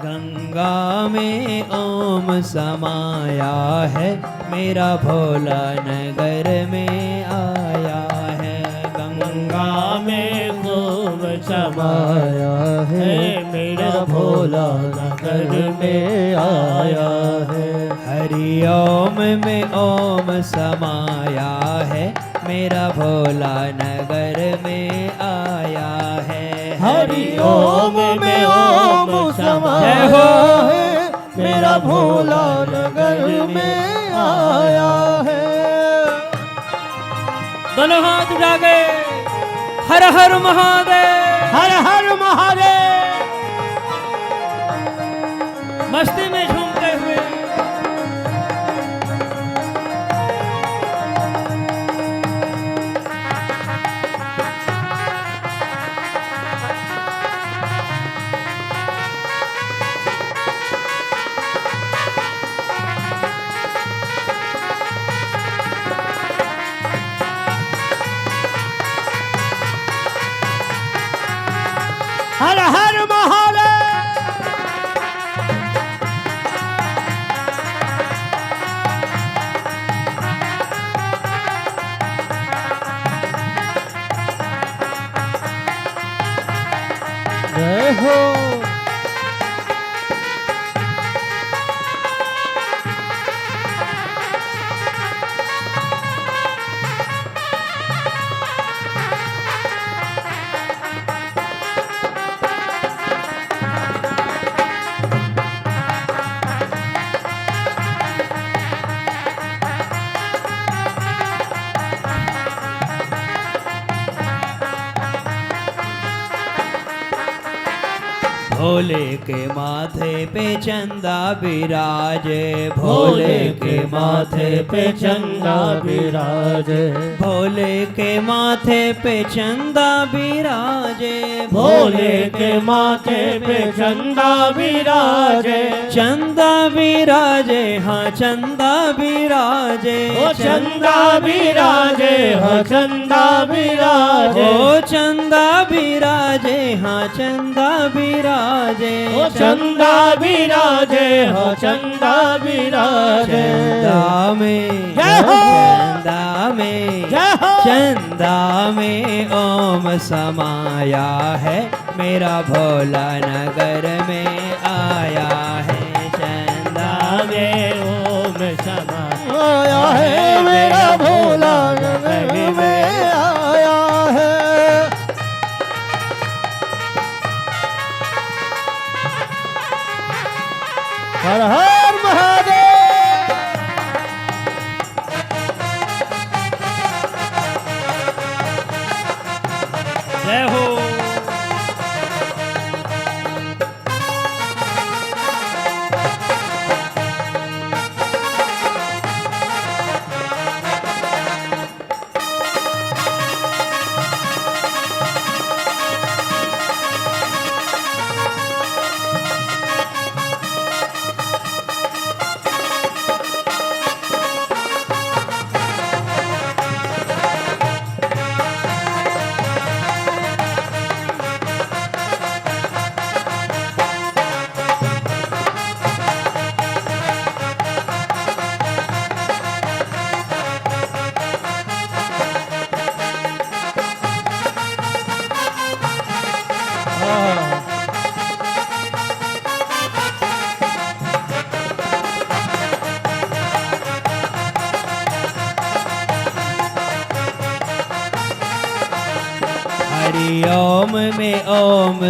[SPEAKER 1] गंगा में ओम समाया है, मेरा भोला नगर में आया है।
[SPEAKER 2] गंगा में खूब समाया है मेरा भोला नगर में आया है।
[SPEAKER 1] हरि ओम में ओम समाया है, मेरा भोला नगर में आया है।
[SPEAKER 2] हरि ओम में ओम समाया है मेरा भोला नगर में आया है।
[SPEAKER 1] दोनों हाथ उठा के हर हर महादेव,
[SPEAKER 2] हर हर महादेव।
[SPEAKER 1] मस्ती में झूमते हुए
[SPEAKER 2] हर हर महादेव। जय हो।
[SPEAKER 1] भोले के माथे पे चंदा विराजे, भोले के माथे पे चंदा
[SPEAKER 2] विराजे,
[SPEAKER 1] भोले के माथे पे चंदा विराजे,
[SPEAKER 2] भोले के माथे पे चंदा विराजे,
[SPEAKER 1] चंदा विराजे, हाँ चंदा विराजे,
[SPEAKER 2] ओ चंदा विराजे हो चंदा विराजे,
[SPEAKER 1] ओ चंदा विराजे, हाँ चंदा विराजे,
[SPEAKER 2] ओ चंदा विराजे हो चंदा विराजे।
[SPEAKER 1] चंदा में,
[SPEAKER 2] जय हो।
[SPEAKER 1] चंदा में,
[SPEAKER 2] जय हो।
[SPEAKER 1] चंदा में ओम समाया है, मेरा भोला नगर में आया है। चंदा
[SPEAKER 2] में ओम समाया है मेरा भोला नगर में आया है। हर हर महादेव।
[SPEAKER 1] जय हो।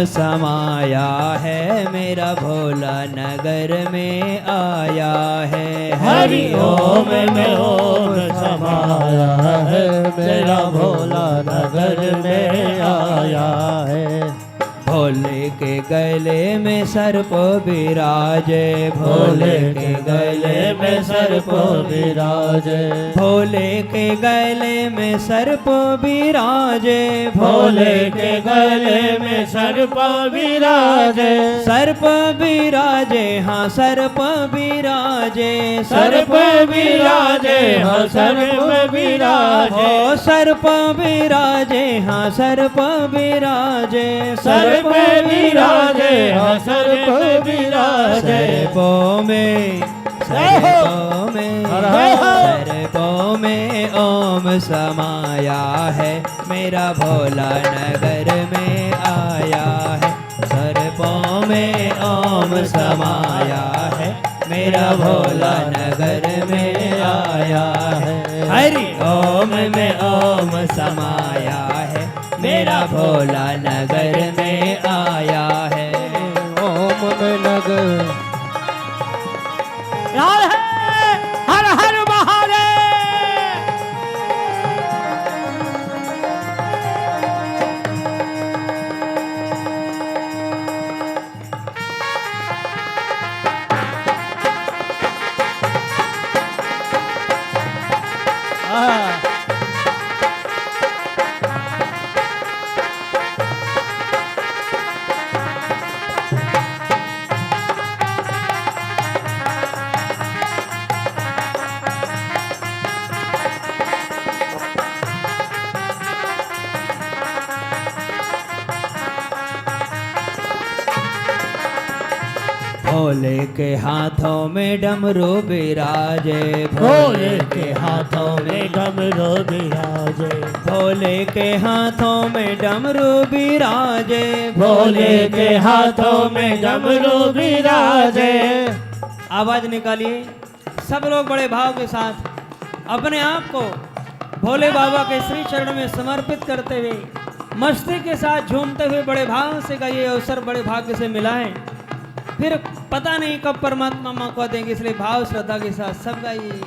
[SPEAKER 1] समाया है मेरा भोला नगर में आया है।
[SPEAKER 2] हरि ओम में ओम समाया है मेरा भोला नगर में आया है।
[SPEAKER 1] भोले के गले में सर्प विराजे, भोले के गले में सर्प
[SPEAKER 2] विराजे,
[SPEAKER 1] भोले के गले में सर्प विराजे,
[SPEAKER 2] भोले के गले में सर्प विराजे,
[SPEAKER 1] सर्प विराजे हाँ सर्प विराजे,
[SPEAKER 2] सर्प विराजे हाँ सर्प विराजे,
[SPEAKER 1] हो सर्प विराजे हाँ सर्प विराजे,
[SPEAKER 2] सर्प विराजे हाँ सर्प विराजे।
[SPEAKER 1] सर्पों में सर्पों में ओम समाया है मेरा भोला नगर में आया है। सर्पों में ओम समाया है मेरा भोला नगर में आया है। हरि ओम में ओम समाया है मेरा भोला नगर में आया है।
[SPEAKER 2] ओम में नगर यार है। हर हर महादेव।
[SPEAKER 1] भोले के हाथों में डमरू विराजे,
[SPEAKER 2] भोले के हाथों में डमरू विराजे,
[SPEAKER 1] भोले के हाथों में डमरू विराजे,
[SPEAKER 2] भोले के हाथों में डमरू विराजे।
[SPEAKER 1] आवाज निकालिए सब लोग बड़े भाव के साथ अपने आप को भोले बाबा के श्री चरण में समर्पित करते हुए मस्ती के साथ झूमते हुए बड़े भाव से का ये अवसर बड़े भाग्य से मिला है। फिर पता नहीं कब परमात्मा मौका देंगे, इसलिए भाव श्रद्धा के साथ सब गाइए।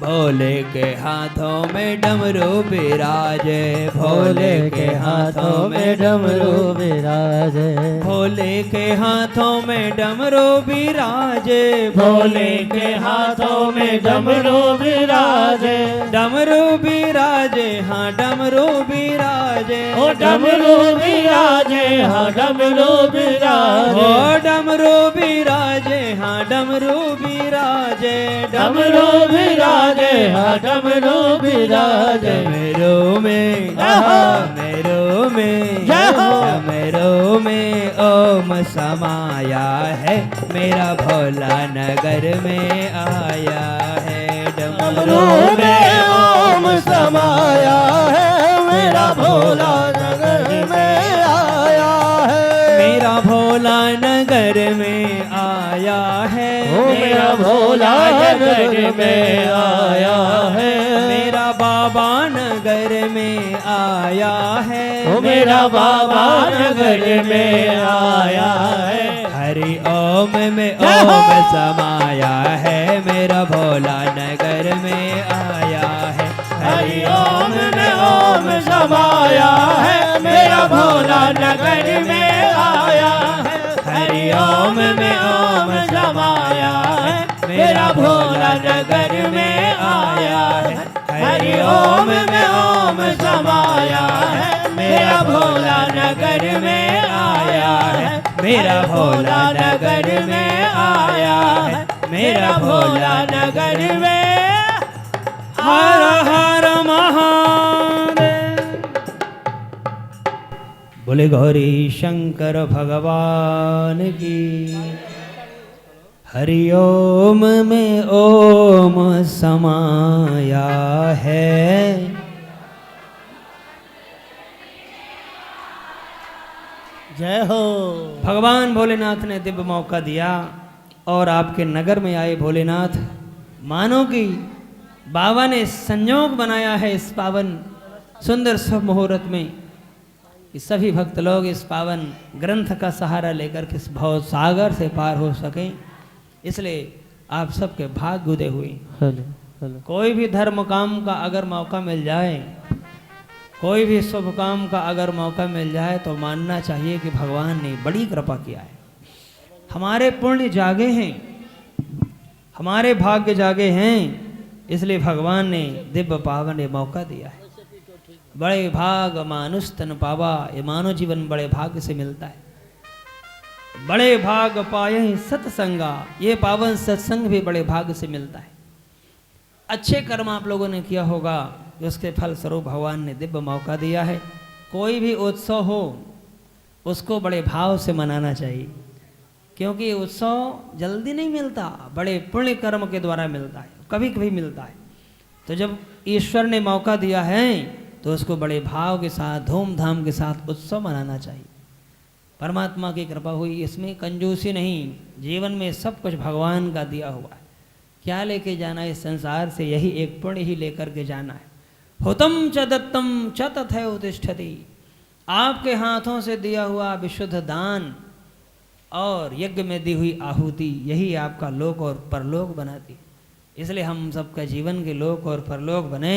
[SPEAKER 1] भोले के हाथों में डमरू विराजे, भोले के हाथों में डमरू
[SPEAKER 2] विराजे,
[SPEAKER 1] भोले के हाथों में डमरू विराजे,
[SPEAKER 2] भोले के हाथों में डमरू विराजे,
[SPEAKER 1] डमरू विराजे हाँ डमरू विराजे,
[SPEAKER 2] ओ डमरू विराजे हाँ डमरू विराजे,
[SPEAKER 1] ओ डमरू विराजे हाँ डमरू विराजे,
[SPEAKER 2] डमरू विराजे हाँ डमरू विराजे।
[SPEAKER 1] डमरू में डमरू में डमरू में ओम समाया है मेरा भोला नगर में आया है।
[SPEAKER 2] डमरू में ओम समाया है मेरा भोला नगर में आया है।
[SPEAKER 1] मेरा भोला नगर में आया है,
[SPEAKER 2] मेरा भोला नगर में आया है,
[SPEAKER 1] मेरा बाबा नगर में आया है,
[SPEAKER 2] मेरा बाबा नगर में आया है।
[SPEAKER 1] हरि ओम में ओम समाया है मेरा भोला नगर में आया है।
[SPEAKER 2] हरि ओम में ओम समाया है मेरा भोला नगर में आया है। हरि ओम में ओम समाया है मेरा भोला नगर में आया है। हरि ओम में ओम समाया है मेरा भोला नगर में आया है। मेरा भोला नगर में आया है, मेरा भोला नगर में।
[SPEAKER 1] हर हर महादेव। बोले गौरी शंकर भगवान की। हरि ओम में ओम समाया है।
[SPEAKER 2] जय हो।
[SPEAKER 1] भगवान भोलेनाथ ने दिव्य मौका दिया और आपके नगर में आए भोलेनाथ, मानो कि बाबा ने संयोग बनाया है इस पावन सुंदर शुभ मुहूर्त में कि सभी भक्त लोग इस पावन ग्रंथ का सहारा लेकर के इस भव सागर से पार हो सकें, इसलिए आप सबके भाग्य उदय हुए।
[SPEAKER 2] Hello hello.
[SPEAKER 1] कोई भी धर्म काम का अगर मौका मिल जाए, कोई भी शुभ काम का अगर मौका मिल जाए तो मानना चाहिए कि भगवान ने बड़ी कृपा किया है। हमारे पुण्य जागे हैं, हमारे भाग्य जागे हैं, इसलिए भगवान ने दिव्य पावन ये मौका दिया है। बड़े भाग मानुष तन पावा, ये मानव जीवन बड़े भाग्य से मिलता है। बड़े भाग पाए सत्संगा, ये पावन सत्संग भी बड़े भाग्य से मिलता है। अच्छे कर्म आप लोगों ने किया होगा, उसके फल स्वरूप भगवान ने दिव्य मौका दिया है। कोई भी उत्सव हो उसको बड़े भाव से मनाना चाहिए, क्योंकि ये उत्सव जल्दी नहीं मिलता, बड़े पुण्य कर्म के द्वारा मिलता है, कभी कभी मिलता है। तो जब ईश्वर ने मौका दिया है तो उसको बड़े भाव के साथ, धूमधाम के साथ उत्सव मनाना चाहिए। परमात्मा की कृपा हुई, इसमें कंजूसी नहीं, जीवन में सब कुछ भगवान का दिया हुआ है। क्या लेके जाना है इस संसार से? यही एक पुण्य ही लेकर के जाना है। हुतम च दत्तम च तथैव उत्तिष्ठति, आपके हाथों से दिया हुआ विशुद्ध दान और यज्ञ में दी हुई आहुति, यही आपका लोक और परलोक बनाती। इसलिए हम सबका जीवन के लोक और परलोक बने,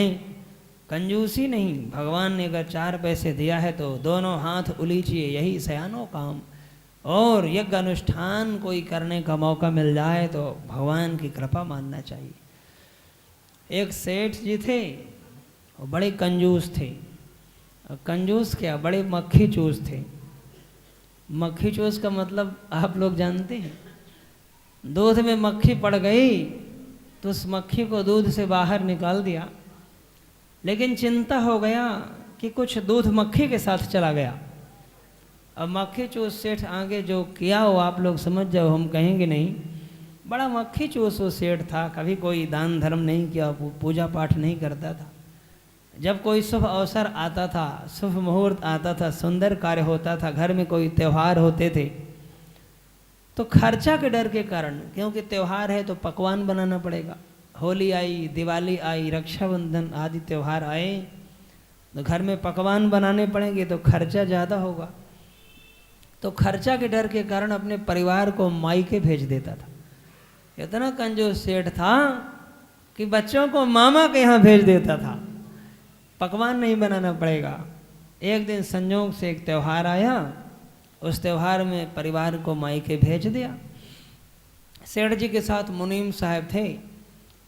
[SPEAKER 1] कंजूसी नहीं। भगवान ने अगर 4 पैसे दिया है तो दोनों हाथ उलीचिए, यही सयानो काम। और यज्ञ अनुष्ठान कोई करने का मौका मिल जाए तो भगवान की कृपा मानना चाहिए। एक सेठ जी थे, वो बड़े कंजूस थे। कंजूस क्या, बड़े मक्खी चूस थे। मक्खी चूस का मतलब आप लोग जानते हैं। दूध में मक्खी पड़ गई तो उस मक्खी को दूध से बाहर निकाल दिया, लेकिन चिंता हो गया कि कुछ दूध मक्खी के साथ चला गया। अब मक्खी चूस सेठ आगे जो किया हो आप लोग समझ जाओ, हम कहेंगे नहीं। बड़ा मक्खी चूस वो सेठ था, कभी कोई दान धर्म नहीं किया, पूजा पाठ नहीं करता था। जब कोई शुभ अवसर आता था, शुभ मुहूर्त आता था, सुंदर कार्य होता था, घर में कोई त्यौहार होते थे, तो खर्चा के डर के कारण, क्योंकि त्यौहार है तो पकवान बनाना पड़ेगा। होली आई, दिवाली आई, रक्षाबंधन आदि त्यौहार आए तो घर में पकवान बनाने पड़ेंगे तो खर्चा ज़्यादा होगा। तो खर्चा के डर के कारण अपने परिवार को मायके भेज देता था। इतना कंजूस सेठ था कि बच्चों को मामा के यहाँ भेज देता था, पकवान नहीं बनाना पड़ेगा। एक दिन संयोग से एक त्यौहार आया, उस त्यौहार में परिवार को मायके भेज दिया। सेठ जी के साथ मुनीम साहब थे।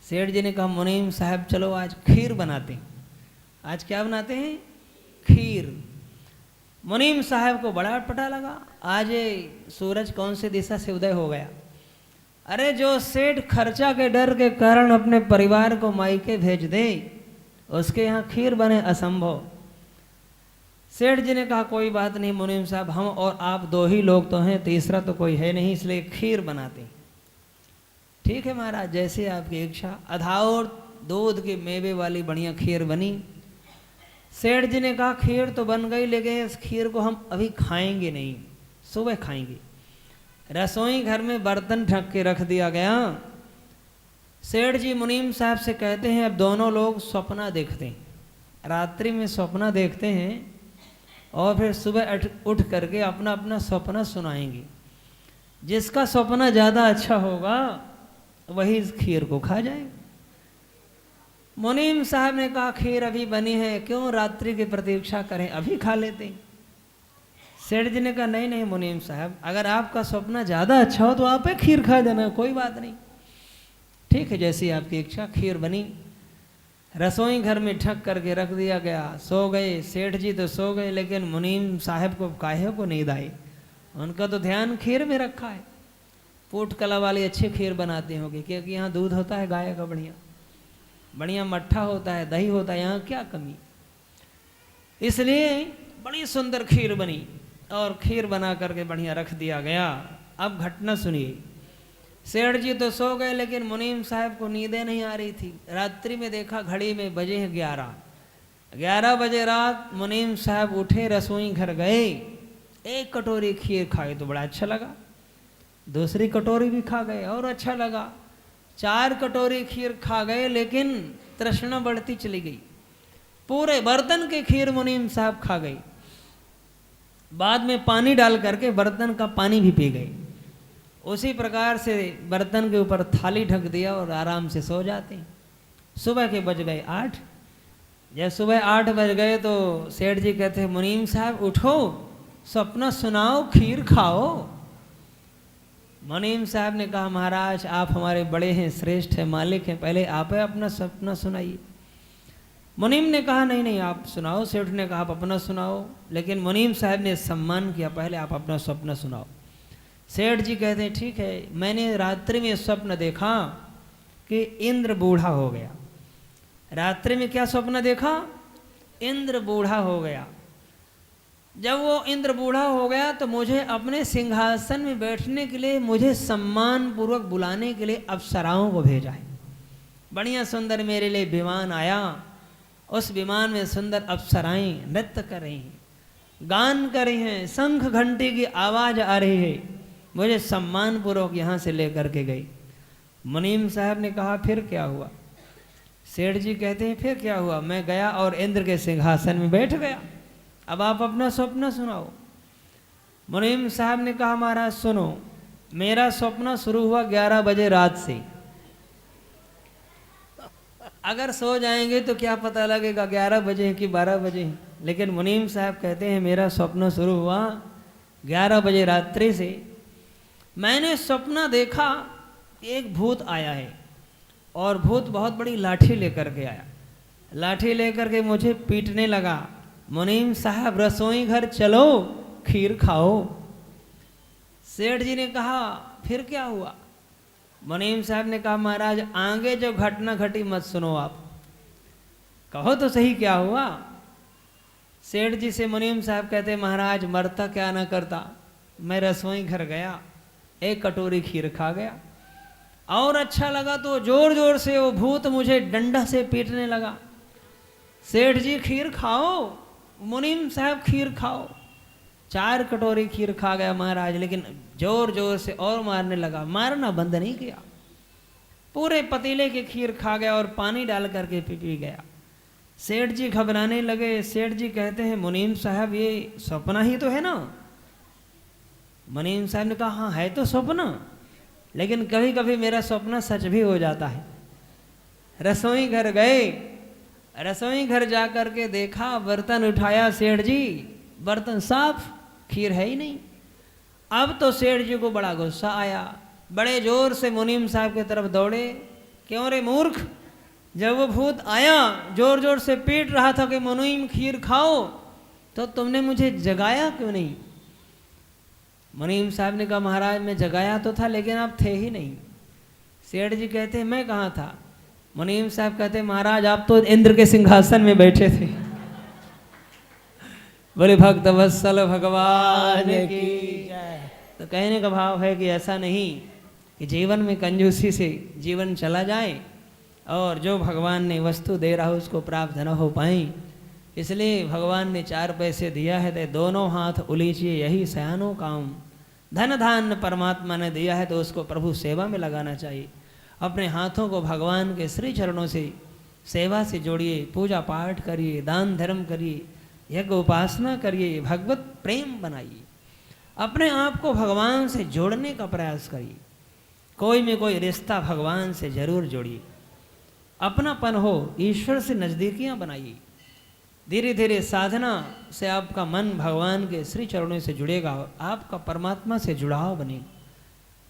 [SPEAKER 1] सेठ जी ने कहा, मुनीम साहब चलो आज खीर बनाते हैं। आज क्या बनाते हैं? खीर। मुनीम साहब को बड़ा पता लगा, आज सूरज कौन सी दिशा से उदय हो गया। अरे जो सेठ खर्चा के डर के कारण अपने परिवार को मायके भेज दे, उसके यहाँ खीर बने असंभव। सेठ जी ने कहा, कोई बात नहीं मुनीम साहब, हम और आप 2 ही लोग तो हैं, तीसरा तो कोई है नहीं, इसलिए खीर बनाते हैं। ठीक है महाराज, जैसे आपकी इच्छा। अधाउर दूध के मेवे वाली बढ़िया खीर बनी। सेठ जी ने कहा, खीर तो बन गई, लेकिन इस खीर को हम अभी खाएंगे नहीं, सुबह खाएंगे। रसोई घर में बर्तन ढक के रख दिया गया। सेठ जी मुनीम साहब से कहते हैं, अब दोनों लोग सपना देखते हैं, रात्रि में सपना देखते हैं और फिर सुबह उठ करके अपना अपना सपना सुनाएंगे। जिसका सपना ज़्यादा अच्छा होगा वही इस खीर को खा जाएगा। मुनीम साहब ने कहा, खीर अभी बनी है, क्यों रात्रि की प्रतीक्षा करें, अभी खा लेते हैं। सेठ जी ने कहा, नहीं नहीं मुनीम साहब, अगर आपका सपना ज़्यादा अच्छा हो तो आप ही खीर खा देना, कोई बात नहीं। ठीक है, जैसी आपकी इच्छा। खीर बनी, रसोई घर में ढक करके रख दिया गया। सो गए सेठ जी, तो सो गए, लेकिन मुनीम साहब को काहे को नींद आई। उनका तो ध्यान खीर में रखा है। पूट कला वाली अच्छी खीर बनाते होंगे, क्योंकि यहाँ दूध होता है गाय का बढ़िया बढ़िया, मट्ठा होता है, दही होता है, यहाँ क्या कमी। इसलिए बड़ी सुंदर खीर बनी और खीर बना करके बढ़िया रख दिया गया। अब घटना सुनिए। सेठ जी तो सो गए, लेकिन मुनीम साहब को नींदें नहीं आ रही थी। रात्रि में देखा, घड़ी में बजे हैं 11 बजे रात। मुनीम साहब उठे, रसोई घर गए, एक कटोरी खीर खाई तो बड़ा अच्छा लगा। दूसरी कटोरी भी खा गए और अच्छा लगा। 4 कटोरी खीर खा गए, लेकिन तृष्णा बढ़ती चली गई। पूरे बर्तन की खीर मुनीम साहब खा गई। बाद में पानी डाल करके बर्तन का पानी भी पी गए। उसी प्रकार से बर्तन के ऊपर थाली ढक दिया और आराम से सो जाते। सुबह के बज गए 8। जब सुबह 8 बज गए तो सेठ जी कहते हैं मुनीम साहब उठो, सपना सुनाओ, खीर खाओ। मुनीम साहब ने कहा महाराज आप हमारे बड़े हैं, श्रेष्ठ हैं, मालिक हैं, पहले आप अपना सपना सुनाइए। मुनीम ने कहा नहीं नहीं आप सुनाओ। सेठ ने कहा आप अपना सुनाओ, लेकिन मुनीम साहब ने सम्मान किया, पहले आप अपना सपना सुनाओ। सेठ जी कहते हैं ठीक है, मैंने रात्रि में स्वप्न देखा कि इंद्र बूढ़ा हो गया। रात्रि में क्या स्वप्न देखा? इंद्र बूढ़ा हो गया। जब वो इंद्र बूढ़ा हो गया तो मुझे अपने सिंहासन में बैठने के लिए मुझे सम्मान पूर्वक बुलाने के लिए अप्सराओं को भेजा है। बढ़िया सुंदर मेरे लिए विमान आया, उस विमान में सुंदर अप्सराएं नृत्य कर रही हैं, गान कर रही हैं, शंख घंटी की आवाज आ रही है, मुझे सम्मान पूर्वक यहाँ से लेकर के गई। मुनीम साहब ने कहा फिर क्या हुआ? सेठ जी कहते हैं फिर क्या हुआ, मैं गया और इंद्र के सिंहासन में बैठ गया। अब आप अपना स्वप्न सुनाओ। मुनीम साहब ने कहा महाराज सुनो, मेरा स्वप्न शुरू हुआ 11 बजे रात से। अगर सो जाएंगे तो क्या पता लगेगा 11 बजे कि 12 बजे। लेकिन मुनीम साहब कहते हैं मेरा स्वप्न शुरू हुआ 11 बजे रात्रि से। मैंने सपना देखा कि एक भूत आया है और भूत बहुत बड़ी लाठी लेकर के आया। लाठी लेकर के मुझे पीटने लगा। मुनीम साहब रसोई घर चलो, खीर खाओ। सेठ जी ने कहा फिर क्या हुआ? मुनीम साहब ने कहा महाराज आगे जो घटना घटी मत सुनो, आप कहो तो सही क्या हुआ। सेठ जी से मुनीम साहब कहते महाराज मरता क्या ना करता, मैं रसोई घर गया, एक कटोरी खीर खा गया और अच्छा लगा तो जोर जोर से वो भूत मुझे डंडा से पीटने लगा। सेठ जी खीर खाओ, मुनीम साहब खीर खाओ। 4 कटोरी खीर खा गया महाराज, लेकिन जोर जोर से और मारने लगा, मारना बंद नहीं किया। पूरे पतीले की खीर खा गया और पानी डाल करके पी गया। सेठ जी घबराने लगे। सेठ जी कहते हैं मुनीम साहब ये सपना ही तो है ना? मुनीम साहब ने कहा हाँ है तो सपना, लेकिन कभी कभी मेरा सपना सच भी हो जाता है। रसोई घर गए, रसोई घर जा कर के देखा, बर्तन उठाया, सेठ जी बर्तन साफ, खीर है ही नहीं। अब तो सेठ जी को बड़ा गुस्सा आया, बड़े जोर से मुनीम साहब की तरफ दौड़े। क्यों रे मूर्ख, जब वो भूत आया जोर जोर से पीट रहा था कि मुनीम खीर खाओ, तो तुमने मुझे जगाया क्यों नहीं? मुनीम साहब ने कहा महाराज मैं जगाया तो था, लेकिन आप थे ही नहीं। सेठ जी कहते हैं मैं कहाँ था? मुनीम साहब कहते हैं महाराज आप तो इंद्र के सिंहासन में बैठे थे। बोले भक्त वत्सल भगवान की जय। तो कहने का भाव है कि ऐसा नहीं कि जीवन में कंजूसी से जीवन चला जाए और जो भगवान ने वस्तु दे रहा हो उसको प्राप्त न हो पाए। इसलिए भगवान ने 4 पैसे दिया है तो दोनों हाथ उलीचिए यही सयानो काम। धन धान्य परमात्मा ने दिया है तो उसको प्रभु सेवा में लगाना चाहिए। अपने हाथों को भगवान के श्री चरणों से सेवा से जोड़िए, पूजा पाठ करिए, दान धर्म करिए, यज्ञ उपासना करिए, भगवत प्रेम बनाइए, अपने आप को भगवान से जोड़ने का प्रयास करिए। कोई में कोई रिश्ता भगवान से जरूर जोड़िए, अपनापन हो, ईश्वर से नज़दीकियाँ बनाइए। धीरे धीरे साधना से आपका मन भगवान के श्री चरणों से जुड़ेगा, आपका परमात्मा से जुड़ाव बनेगा।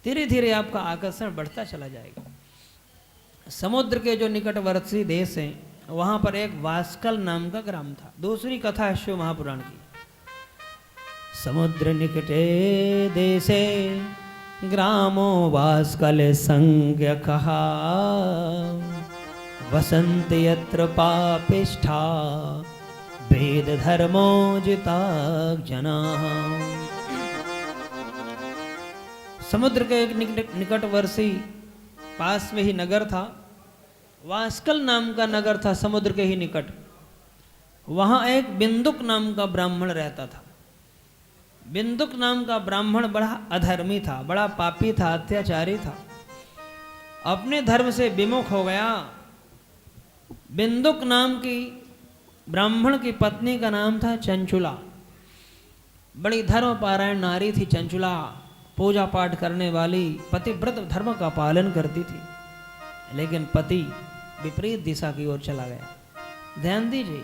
[SPEAKER 1] धीरे धीरे आपका आकर्षण बढ़ता चला जाएगा। समुद्र के जो निकटवर्ती देश हैं वहाँ पर एक वास्कल नाम का ग्राम था। दूसरी कथा है शिव महापुराण की। समुद्र निकटे देशे ग्रामो वास्कल संज्ञ कहा, वसंत यत्र पापिष्ठा वेद धर्मो जिता जना। समुद्र के एक निकटवर्ती पास में ही नगर था, वास्कल नाम का नगर था समुद्र के ही निकट। वहाँ एक बिंदुक नाम का ब्राह्मण रहता था। बिंदुक नाम का ब्राह्मण बड़ा अधर्मी था, बड़ा पापी था, अत्याचारी था, अपने धर्म से विमुख हो गया। बिंदुक नाम की ब्राह्मण की पत्नी का नाम था चंचुला। बड़ी धर्मपारायण नारी थी, चंचुला, पूजा पाठ करने वाली, पतिव्रत धर्म का पालन करती थी। लेकिन पति विपरीत दिशा की ओर चला गया। ध्यान दीजिए,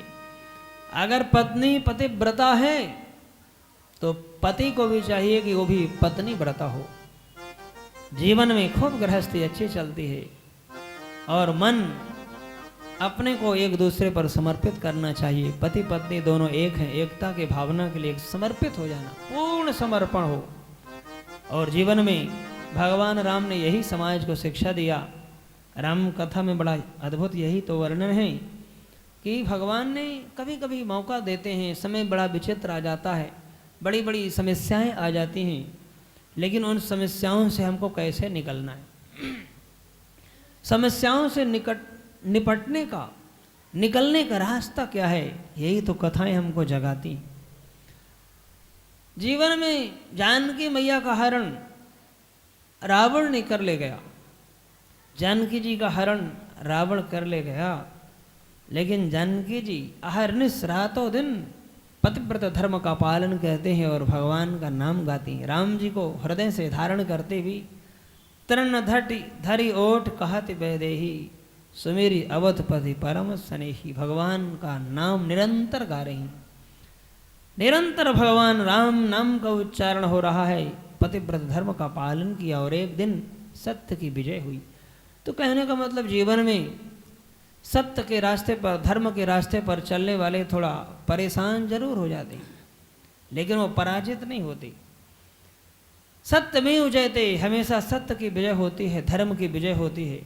[SPEAKER 1] अगर पत्नी पतिव्रता है तो पति को भी चाहिए कि वो भी पत्नी व्रता हो। जीवन में खूब गृहस्थी अच्छी चलती है और मन अपने को एक दूसरे पर समर्पित करना चाहिए। पति पत्नी दोनों एक हैं, एकता के भावना के लिए समर्पित हो जाना, पूर्ण समर्पण हो। और जीवन में भगवान राम ने यही समाज को शिक्षा दिया। राम कथा में बड़ा अद्भुत यही तो वर्णन है कि भगवान ने कभी कभी मौका देते हैं, समय बड़ा विचित्र आ जाता है, बड़ी बड़ी समस्याएं आ जाती हैं, लेकिन उन समस्याओं से हमको कैसे निकलना है, समस्याओं से निपटने का, निकलने का रास्ता क्या है, यही तो कथाएं हमको जगाती। जीवन में जानकी मैया का हरण रावण ने कर ले गया, जानकी जी का हरण रावण कर ले गया, लेकिन जानकी जी अहरनिश रातों दिन पतिव्रत धर्म का पालन करते हैं और भगवान का नाम गाती हैं। राम जी को हृदय से धारण करते हुए तरण धरी ओठ कहत बैदेही सुमेरी अवधपति परम स्नेही, भगवान का नाम निरंतर गा रही, निरंतर भगवान राम नाम का उच्चारण हो रहा है। पतिव्रत धर्म का पालन किया और एक दिन सत्य की विजय हुई। तो कहने का मतलब जीवन में सत्य के रास्ते पर, धर्म के रास्ते पर चलने वाले थोड़ा परेशान जरूर हो जाते, लेकिन वो पराजित नहीं होते। सत्य में जयते, हमेशा सत्य की विजय होती है, धर्म की विजय होती है।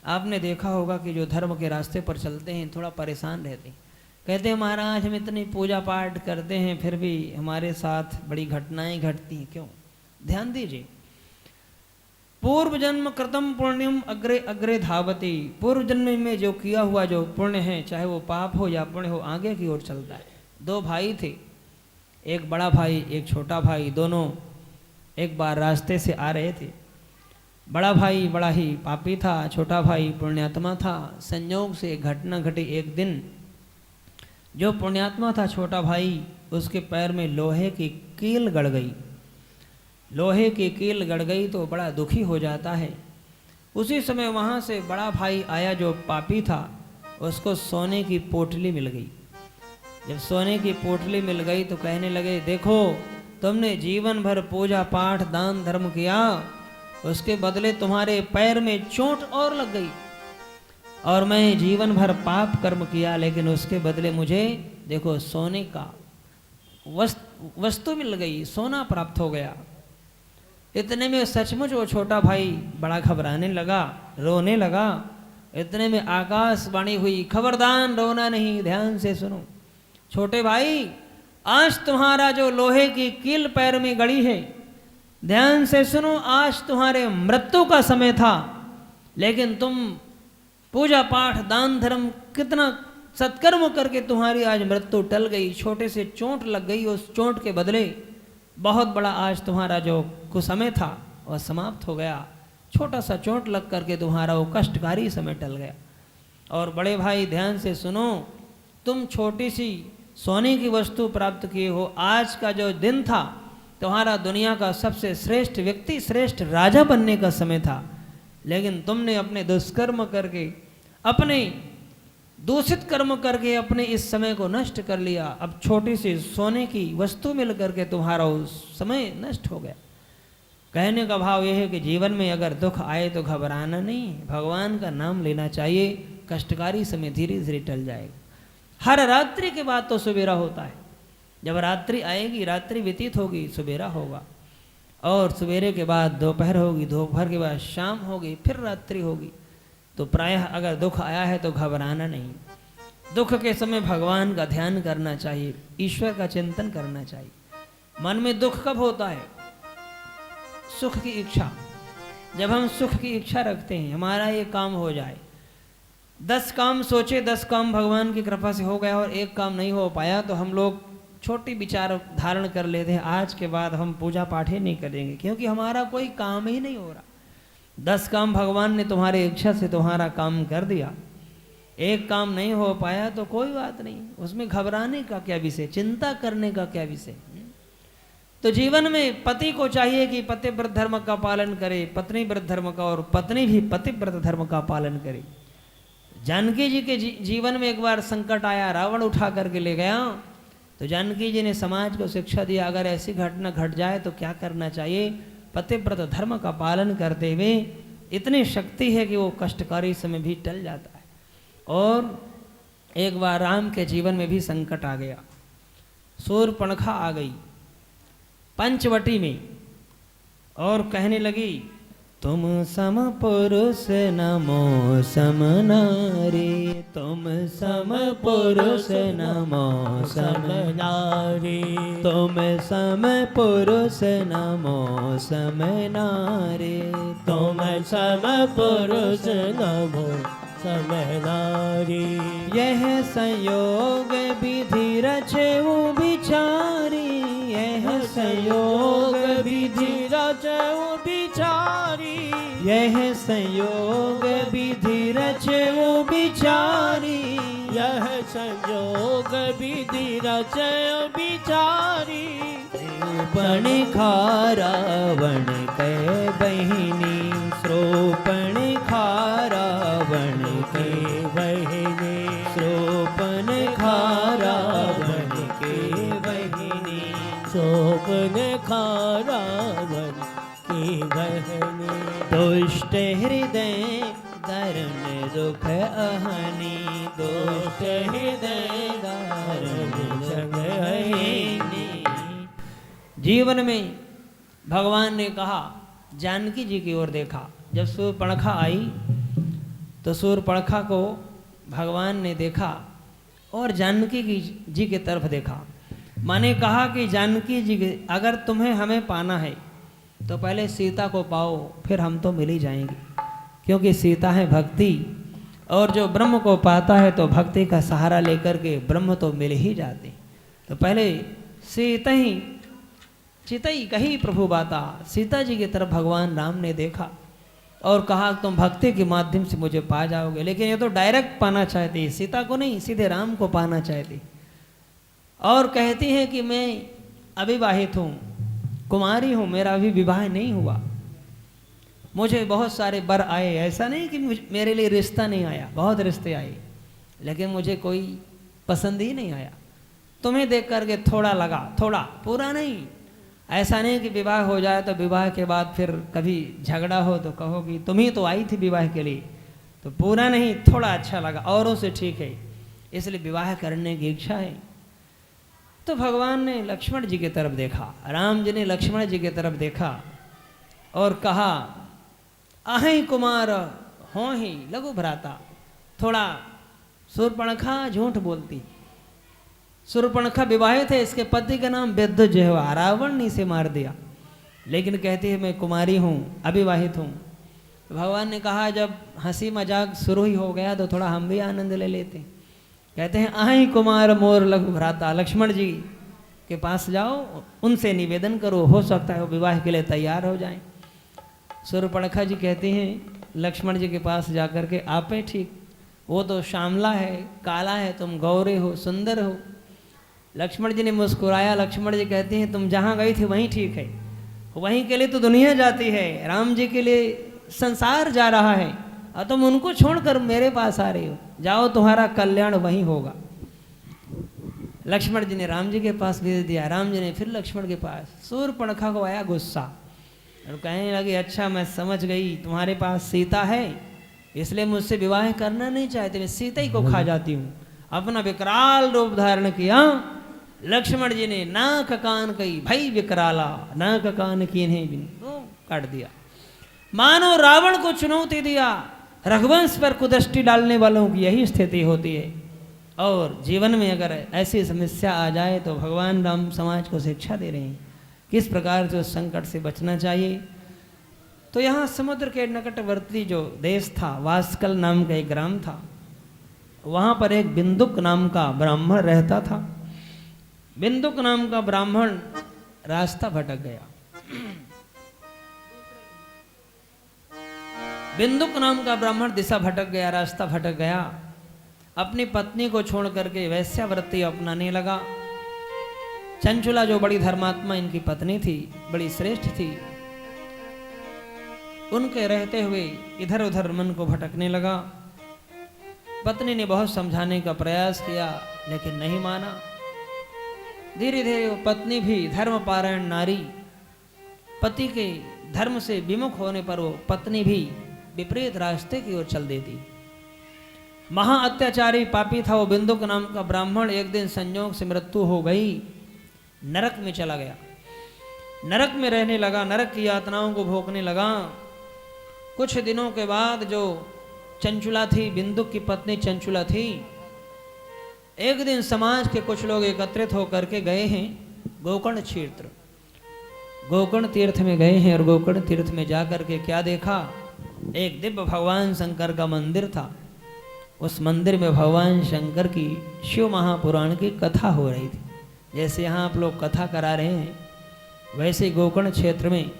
[SPEAKER 1] आपने देखा होगा कि जो धर्म के रास्ते पर चलते हैं थोड़ा परेशान रहते हैं, कहते हैं महाराज हम इतनी पूजा पाठ करते हैं फिर भी हमारे साथ बड़ी घटनाएं घटती हैं, क्यों? ध्यान दीजिए, पूर्व जन्म कृतम पुण्यम अग्रे अग्रे धावती, पूर्व जन्म में जो किया हुआ जो पुण्य है, चाहे वो पाप हो या पुण्य हो, आगे की ओर चलता है। दो भाई थे, एक बड़ा भाई एक छोटा भाई, दोनों एक बार रास्ते से आ रहे थे। बड़ा भाई बड़ा ही पापी था, छोटा भाई पुण्यात्मा था। संयोग से घटना घटी, एक दिन जो पुण्यात्मा था छोटा भाई, उसके पैर में लोहे की कील गड़ गई। लोहे की कील गड़ गई तो बड़ा दुखी हो जाता है। उसी समय वहाँ से बड़ा भाई आया जो पापी था, उसको सोने की पोटली मिल गई। जब सोने की पोटली मिल गई तो कहने लगे देखो तुमने जीवन भर पूजा पाठ दान धर्म किया, उसके बदले तुम्हारे पैर में चोट और लग गई, और मैं जीवन भर पाप कर्म किया, लेकिन उसके बदले मुझे देखो सोने का वस्तु मिल गई, सोना प्राप्त हो गया। इतने में सचमुच वो छोटा भाई बड़ा घबराने लगा, रोने लगा। इतने में आकाशवाणी हुई, खबरदार रोना नहीं, ध्यान से सुनो। छोटे भाई, आज तुम्हारा जो लोहे की कील पैर में गड़ी है, ध्यान से सुनो, आज तुम्हारे मृत्यु का समय था, लेकिन तुम पूजा पाठ दान धर्म कितना सत्कर्म करके तुम्हारी आज मृत्यु टल गई। छोटे से चोट लग गई, उस चोट के बदले बहुत बड़ा आज तुम्हारा जो कुछ समय था वह समाप्त हो गया। छोटा सा चोट लग करके तुम्हारा वो कष्टकारी समय टल गया। और बड़े भाई ध्यान से सुनो, तुम छोटी सी सोने की वस्तु प्राप्त किए हो। आज का जो दिन था तुम्हारा दुनिया का सबसे श्रेष्ठ व्यक्ति, श्रेष्ठ राजा बनने का समय था, लेकिन तुमने अपने दुष्कर्म करके, अपने दूषित कर्म करके अपने इस समय को नष्ट कर लिया। अब छोटी सी सोने की वस्तु मिल करके तुम्हारा उस समय नष्ट हो गया। कहने का भाव यह है कि जीवन में अगर दुख आए तो घबराना नहीं, भगवान का नाम लेना चाहिए। कष्टकारी समय धीरे धीरे टल जाएगा। हर रात्रि के बाद तो सवेरा होता है। जब रात्रि आएगी, रात्रि व्यतीत होगी, सवेरा होगा, और सवेरे के बाद दोपहर होगी, दोपहर के बाद शाम होगी, फिर रात्रि होगी। तो प्रायः अगर दुख आया है तो घबराना नहीं। दुख के समय भगवान का ध्यान करना चाहिए, ईश्वर का चिंतन करना चाहिए। मन में दुख कब होता है? सुख की इच्छा। जब हम सुख की इच्छा रखते हैं, हमारा ये काम हो जाए, 10 काम सोचे, 10 काम भगवान की कृपा से हो गया और एक काम नहीं हो पाया, तो हम लोग छोटी विचार धारण कर लेते हैं, आज के बाद हम पूजा पाठ ही नहीं करेंगे, क्योंकि हमारा कोई काम ही नहीं हो रहा। 10 काम भगवान ने तुम्हारी इच्छा से तुम्हारा काम कर दिया, एक काम नहीं हो पाया तो कोई बात नहीं, उसमें घबराने का क्या विषय, चिंता करने का क्या विषय। तो जीवन में पति को चाहिए कि पतिव्रत धर्म का पालन करे, पत्नी व्रत धर्म का, और पत्नी भी पतिव्रत धर्म का पालन करे। जानकी जी के जीवन में एक बार संकट आया, रावण उठा करके ले गया। तो जानकी जी ने समाज को शिक्षा दिया, अगर ऐसी घटना घट जाए तो क्या करना चाहिए। पतिव्रत धर्म का पालन करते हुए इतनी शक्ति है कि वो कष्टकारी समय भी टल जाता है। और एक बार राम के जीवन में भी संकट आ गया, शूर्पणखा आ गई पंचवटी में और कहने लगी, तुम सम पुरुष नमो सम नारी, तुम सम पुरुष नमो सम नारी, तुम सम पुरुष नमो सम नारी, तुम सम पुरुष नमो सम नारी। यह संयोग विधि रचेऊ बिचारी, यह संयोग विधि रचेऊ बिचारी, यह संयोग विधि रचेऊ बिचारी, यह संयोग विधि रचेऊ बिचारी। श्रोपण खारावण के बहिनी, श्रोपण खारावण के बहिनी, श्रोपण खारावण के बहिनी, श्रोपण खारावण की बहिनी। दुष्ट हृदय दारुण दुख अहनी, दुष्ट हृदय दारुण संग अहिनी। जीवन में भगवान ने कहा, जानकी जी की ओर देखा। जब शूर्पणखा आई तो शूर्पणखा को भगवान ने देखा और जानकी जी की तरफ देखा। माने कहा कि जानकी जी, अगर तुम्हें हमें पाना है तो पहले सीता को पाओ, फिर हम तो मिल ही जाएंगे, क्योंकि सीता है भक्ति, और जो ब्रह्म को पाता है तो भक्ति का सहारा लेकर के ब्रह्म तो मिल ही जाते। तो पहले सीता ही चितई कही प्रभु बाता, सीता जी की तरफ भगवान राम ने देखा और कहा तुम भक्ति के माध्यम से मुझे पा जाओगे। लेकिन ये तो डायरेक्ट पाना चाहती, सीता को नहीं, सीधे राम को पाना चाहती। और कहती है कि मैं अविवाहित हूँ, कुमारी हूँ, मेरा अभी विवाह नहीं हुआ, मुझे बहुत सारे वर आए, ऐसा नहीं कि मेरे लिए रिश्ता नहीं आया, बहुत रिश्ते आए, लेकिन मुझे कोई पसंद ही नहीं आया। तुम्हें देख करके थोड़ा लगा, थोड़ा, पूरा नहीं। ऐसा नहीं कि विवाह हो जाए तो विवाह के बाद फिर कभी झगड़ा हो तो कहोगी तुम ही तो आई थी विवाह के लिए, तो पूरा नहीं, थोड़ा अच्छा लगा, औरों से ठीक है, इसलिए विवाह करने की इच्छा है। तो भगवान ने लक्ष्मण जी की तरफ देखा, राम जी ने लक्ष्मण जी की तरफ देखा और कहा, अहि कुमार हो ही लघु भ्राता। थोड़ा शूर्पणखा झूठ बोलती, शूर्पणखा विवाहित है, इसके पति का नाम विद्युत हुआ, रावण ने इसे मार दिया, लेकिन कहती है मैं कुमारी हूँ, अविवाहित हूँ। तो भगवान ने कहा जब हंसी मजाक शुरू ही हो गया तो थोड़ा हम भी आनंद ले लेते हैं। कहते हैं आही कुमार मोर लघु भ्राता, लक्ष्मण जी के पास जाओ, उनसे निवेदन करो, हो सकता है वो विवाह के लिए तैयार हो जाएं। शूर्पणखा जी कहते हैं लक्ष्मण जी के पास जाकर के, आप है ठीक, वो तो श्यामला है, काला है, तुम गौरे हो, सुंदर हो। लक्ष्मण जी ने मुस्कुराया। लक्ष्मण जी कहते हैं तुम जहाँ गई थी वहीं ठीक है, वहीं के लिए तो दुनिया जाती है, राम जी के लिए संसार जा रहा है, और तुम उनको छोड़कर मेरे पास आ रही हो, जाओ तुम्हारा कल्याण वहीं होगा। लक्ष्मण जी ने राम जी के पास भेज दिया, राम जी ने फिर लक्ष्मण के पास। शूर्पणखा को आया गुस्सा और कहने लगी अच्छा मैं समझ गई, तुम्हारे पास सीता है इसलिए मुझसे विवाह करना नहीं चाहते, मैं सीता ही को खा जाती हूँ। अपना विकराल रूप धारण किया। लक्ष्मण जी ने नाक कान कही भाई विकराला, नाक कान कीन्हे बिन तो काट दिया। मानो रावण को चुनौती दिया। रघुवंश पर कुदृष्टि डालने वालों की यही स्थिति होती है। और जीवन में अगर ऐसी समस्या आ जाए तो भगवान राम समाज को शिक्षा दे रहे हैं किस प्रकार से उस संकट से बचना चाहिए। तो यहाँ समुद्र के निकटवर्ती जो देश था, वास्कल नाम का एक ग्राम था, वहाँ पर एक बिंदुक नाम का ब्राह्मण रहता था। बिंदुक नाम का ब्राह्मण रास्ता भटक गया। बिंदुक नाम का ब्राह्मण दिशा भटक गया, रास्ता भटक गया। अपनी पत्नी को छोड़ करके वैश्यावृत्ति अपनाने लगा। चंचुला जो बड़ी धर्मात्मा इनकी पत्नी थी, बड़ी श्रेष्ठ थी, उनके रहते हुए इधर उधर मन को भटकने लगा। पत्नी ने बहुत समझाने का प्रयास किया लेकिन नहीं माना। धीरे धीरे वो पत्नी भी धर्मपारायण नारी, पति के धर्म से विमुख होने पर वो पत्नी भी विपरीत रास्ते की ओर चल देती। महा अत्याचारी पापी था वो बिंदुक नाम का ब्राह्मण। एक दिन संयोग से मृत्यु हो गई, नरक में चला गया, नरक में रहने लगा, नरक की यातनाओं को भोगने लगा। कुछ दिनों के बाद जो चंचुला थी, बिंदुक की पत्नी चंचुला थी, एक दिन समाज के कुछ लोग एकत्रित होकर के गए हैं गोकर्ण क्षेत्र, गोकर्ण तीर्थ में गए हैं। और गोकर्ण तीर्थ में जाकर के क्या देखा, एक दिव्य भगवान शंकर का मंदिर था। उस मंदिर में भगवान शंकर की शिव महापुराण की कथा हो रही थी। जैसे यहाँ आप लोग कथा करा रहे हैं, वैसे गोकर्ण क्षेत्र में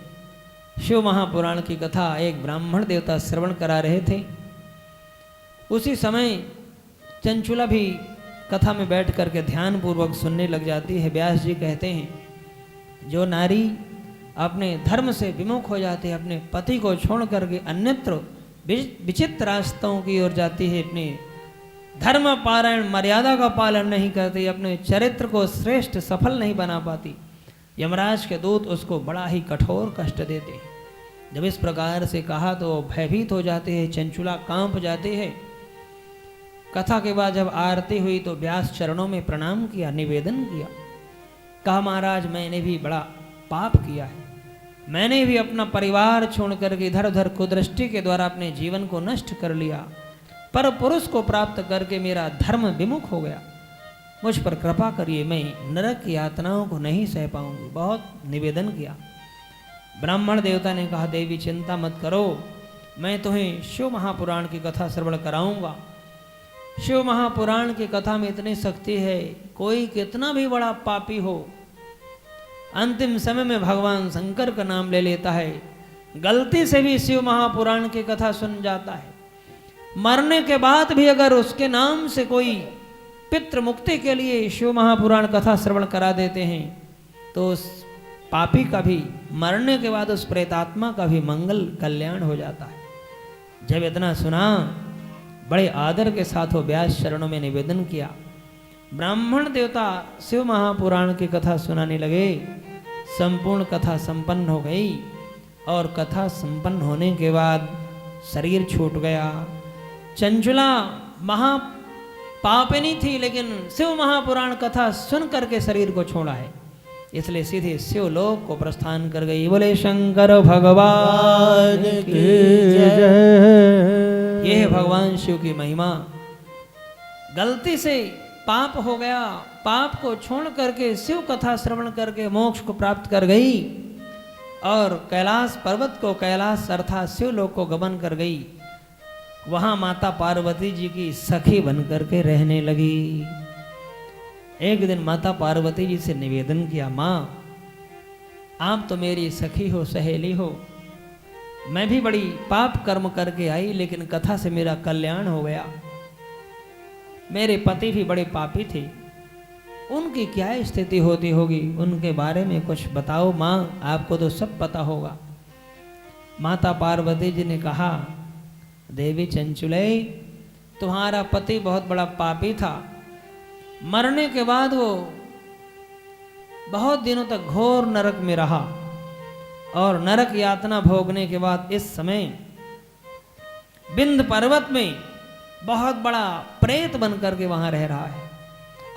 [SPEAKER 1] शिव महापुराण की कथा एक ब्राह्मण देवता श्रवण करा रहे थे। उसी समय चंचुला भी कथा में बैठ करके ध्यान पूर्वक सुनने लग जाती है। व्यास जी कहते हैं, जो नारी अपने धर्म से विमुख हो जाती है, अपने पति को छोड़ करके अन्यत्र विचित्र रास्तों की ओर जाती है, अपने धर्म पारायण मर्यादा का पालन नहीं करती, अपने चरित्र को श्रेष्ठ सफल नहीं बना पाती, यमराज के दूत उसको बड़ा ही कठोर कष्ट देते हैं। जब इस प्रकार से कहा तो भयभीत हो जाते हैं, चंचुला कांप जाते हैं। कथा के बाद जब आरती हुई तो व्यास चरणों में प्रणाम किया, निवेदन किया, कहा महाराज मैंने भी बड़ा पाप किया है, मैंने भी अपना परिवार छोड़ करके इधर उधर कुदृष्टि के द्वारा अपने जीवन को नष्ट कर लिया, पर पुरुष को प्राप्त करके मेरा धर्म विमुख हो गया, मुझ पर कृपा करिए, मैं नरक की यातनाओं को नहीं सह पाऊंगी। बहुत निवेदन किया। ब्राह्मण देवता ने कहा देवी चिंता मत करो, मैं तुम्हें शिव महापुराण की कथा श्रवण कराऊंगा। शिव महापुराण की कथा में इतनी शक्ति है, कोई कितना भी बड़ा पापी हो अंतिम समय में भगवान शंकर का नाम ले लेता है, गलती से भी शिव महापुराण की कथा सुन जाता है, मरने के बाद भी अगर उसके नाम से कोई पितृ मुक्ति के लिए शिव महापुराण कथा श्रवण करा देते हैं तो उस पापी का भी मरने के बाद उस प्रेतात्मा का भी मंगल कल्याण हो जाता है। जब इतना सुना बड़े आदर के साथ वो व्यास चरणों में निवेदन किया। ब्राह्मण देवता शिव महापुराण की कथा सुनाने लगे। संपूर्ण कथा संपन्न हो गई और कथा संपन्न होने के बाद शरीर छूट गया। चंचुला महा पापिनी थी लेकिन शिव महापुराण कथा सुन करके शरीर को छोड़ा है, इसलिए सीधे शिव लोक को प्रस्थान कर गई। बोले शंकर भगवान की जय। ये है भगवान शिव की महिमा। गलती से पाप हो गया, पाप को छोड़ करके शिव कथा श्रवण करके मोक्ष को प्राप्त कर गई और कैलाश पर्वत को, कैलाश अर्थात शिव लोक को गमन कर गई। वहां माता पार्वती जी की सखी बन करके रहने लगी। एक दिन माता पार्वती जी से निवेदन किया, माँ आप तो मेरी सखी हो, सहेली हो, मैं भी बड़ी पाप कर्म करके आई लेकिन कथा से मेरा कल्याण हो गया। मेरे पति भी बड़े पापी थे, उनकी क्या स्थिति होती होगी, उनके बारे में कुछ बताओ माँ, आपको तो सब पता होगा। माता पार्वती जी ने कहा, देवी चंचुले तुम्हारा पति बहुत बड़ा पापी था, मरने के बाद वो बहुत दिनों तक घोर नरक में रहा और नरक यातना भोगने के बाद इस समय विंध्य पर्वत में बहुत बड़ा प्रेत बन करके वहां रह रहा है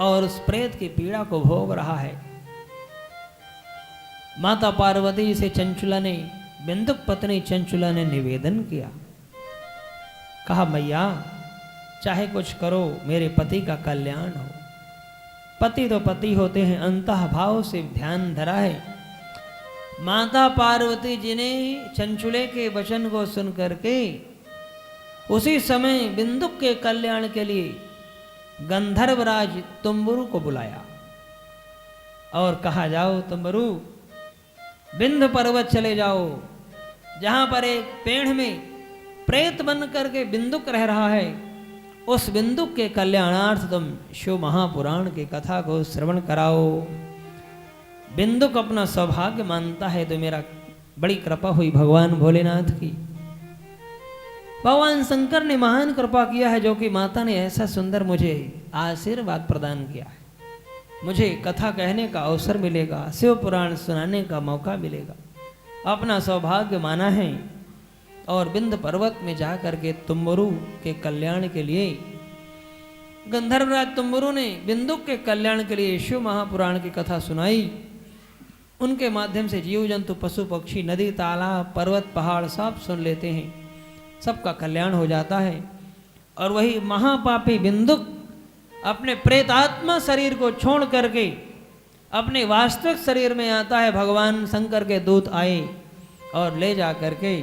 [SPEAKER 1] और उस प्रेत की पीड़ा को भोग रहा है। माता पार्वती से चंचुला ने, बिंदुक पत्नी चंचुला ने निवेदन किया, कहा मैया चाहे कुछ करो मेरे पति का कल्याण हो। पति तो पति होते हैं, अंतः भाव से ध्यान धरा है। माता पार्वती जी ने चंचुले के वचन को सुन करके उसी समय बिंदुक के कल्याण के लिए गंधर्वराज तुम्बुरु को बुलाया और कहा, जाओ तुम्बुरु विंध्य पर्वत चले जाओ, जहां पर एक पेड़ में प्रेत बन करके बिंदुक रह रहा है, उस बिंदुक के कल्याणार्थ तुम शिव महापुराण की कथा को श्रवण कराओ। बिंदुक अपना सौभाग्य मानता है तो मेरा बड़ी कृपा हुई भगवान भोलेनाथ की। भगवान शंकर ने महान कृपा किया है, जो कि माता ने ऐसा सुंदर मुझे आशीर्वाद प्रदान किया है। मुझे कथा कहने का अवसर मिलेगा, शिव पुराण सुनाने का मौका मिलेगा, अपना सौभाग्य माना है। और बिंद पर्वत में जा करके तुम्बरु के कल्याण के लिए गंधर्वराज तुम्बरु ने बिंदुक के कल्याण के लिए शिव महापुराण की कथा सुनाई। उनके माध्यम से जीव जंतु पशु पक्षी नदी तालाब पर्वत पहाड़ सब सुन लेते हैं, सबका कल्याण हो जाता है। और वही महापापी बिंदुक अपने प्रेतात्मा शरीर को छोड़ करके अपने वास्तविक शरीर में आता है। भगवान शंकर के दूत आए और ले जा करके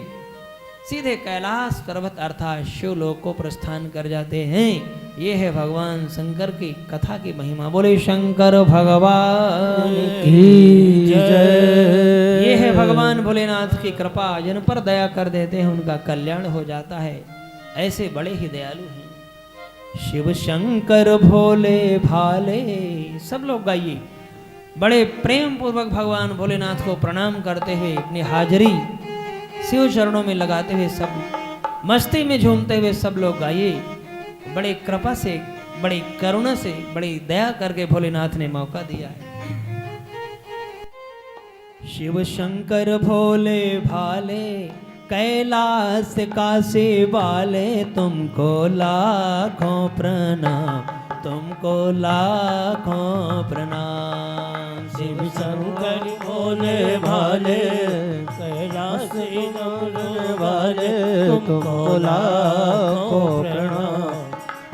[SPEAKER 1] सीधे कैलाश पर्वत अर्थात शिवलोक को प्रस्थान कर जाते हैं। ये है भगवान शंकर की कथा की महिमा। बोले शंकर भगवान की जय। ये है भगवान भोलेनाथ की कृपा, जिन पर दया कर देते हैं उनका कल्याण हो जाता है। ऐसे बड़े ही दयालु हैं शिव शंकर भोले भाले। सब लोग गाइए, बड़े प्रेम पूर्वक भगवान भोलेनाथ को प्रणाम करते हुए अपनी हाजिरी शिव चरणों में लगाते हुए सब मस्ती में झूमते हुए सब लोग गाइए। बड़े कृपा से, बड़ी करुणा से, बड़ी दया करके भोलेनाथ ने मौका दिया है। शिव शंकर भोले भाले कैलाश काशी वाले, तुमको लाखों प्रणाम, तुमको लाखों प्रणाम।
[SPEAKER 2] शिव शंकर भोले भाले कैलाश वाले, तुमको लाखों प्रणाम,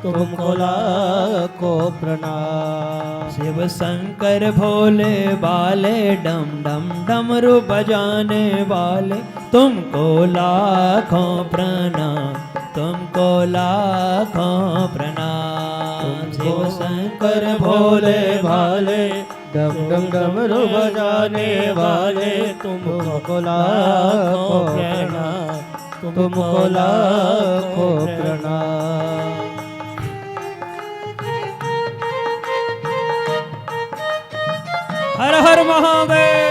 [SPEAKER 2] तुमको लाखों प्रणाम।
[SPEAKER 1] शिव शंकर भोले भाले डम डम डमरू बजाने वाले, तुमको लाखों प्रणाम, तुमको लाखों प्रणाम। शिव शंकर भोले भाले
[SPEAKER 2] डम डम डमरू बजाने वाले, तुमको लाखों प्रणाम, तुमको लाखों प्रणाम।
[SPEAKER 1] हर हर महादेव।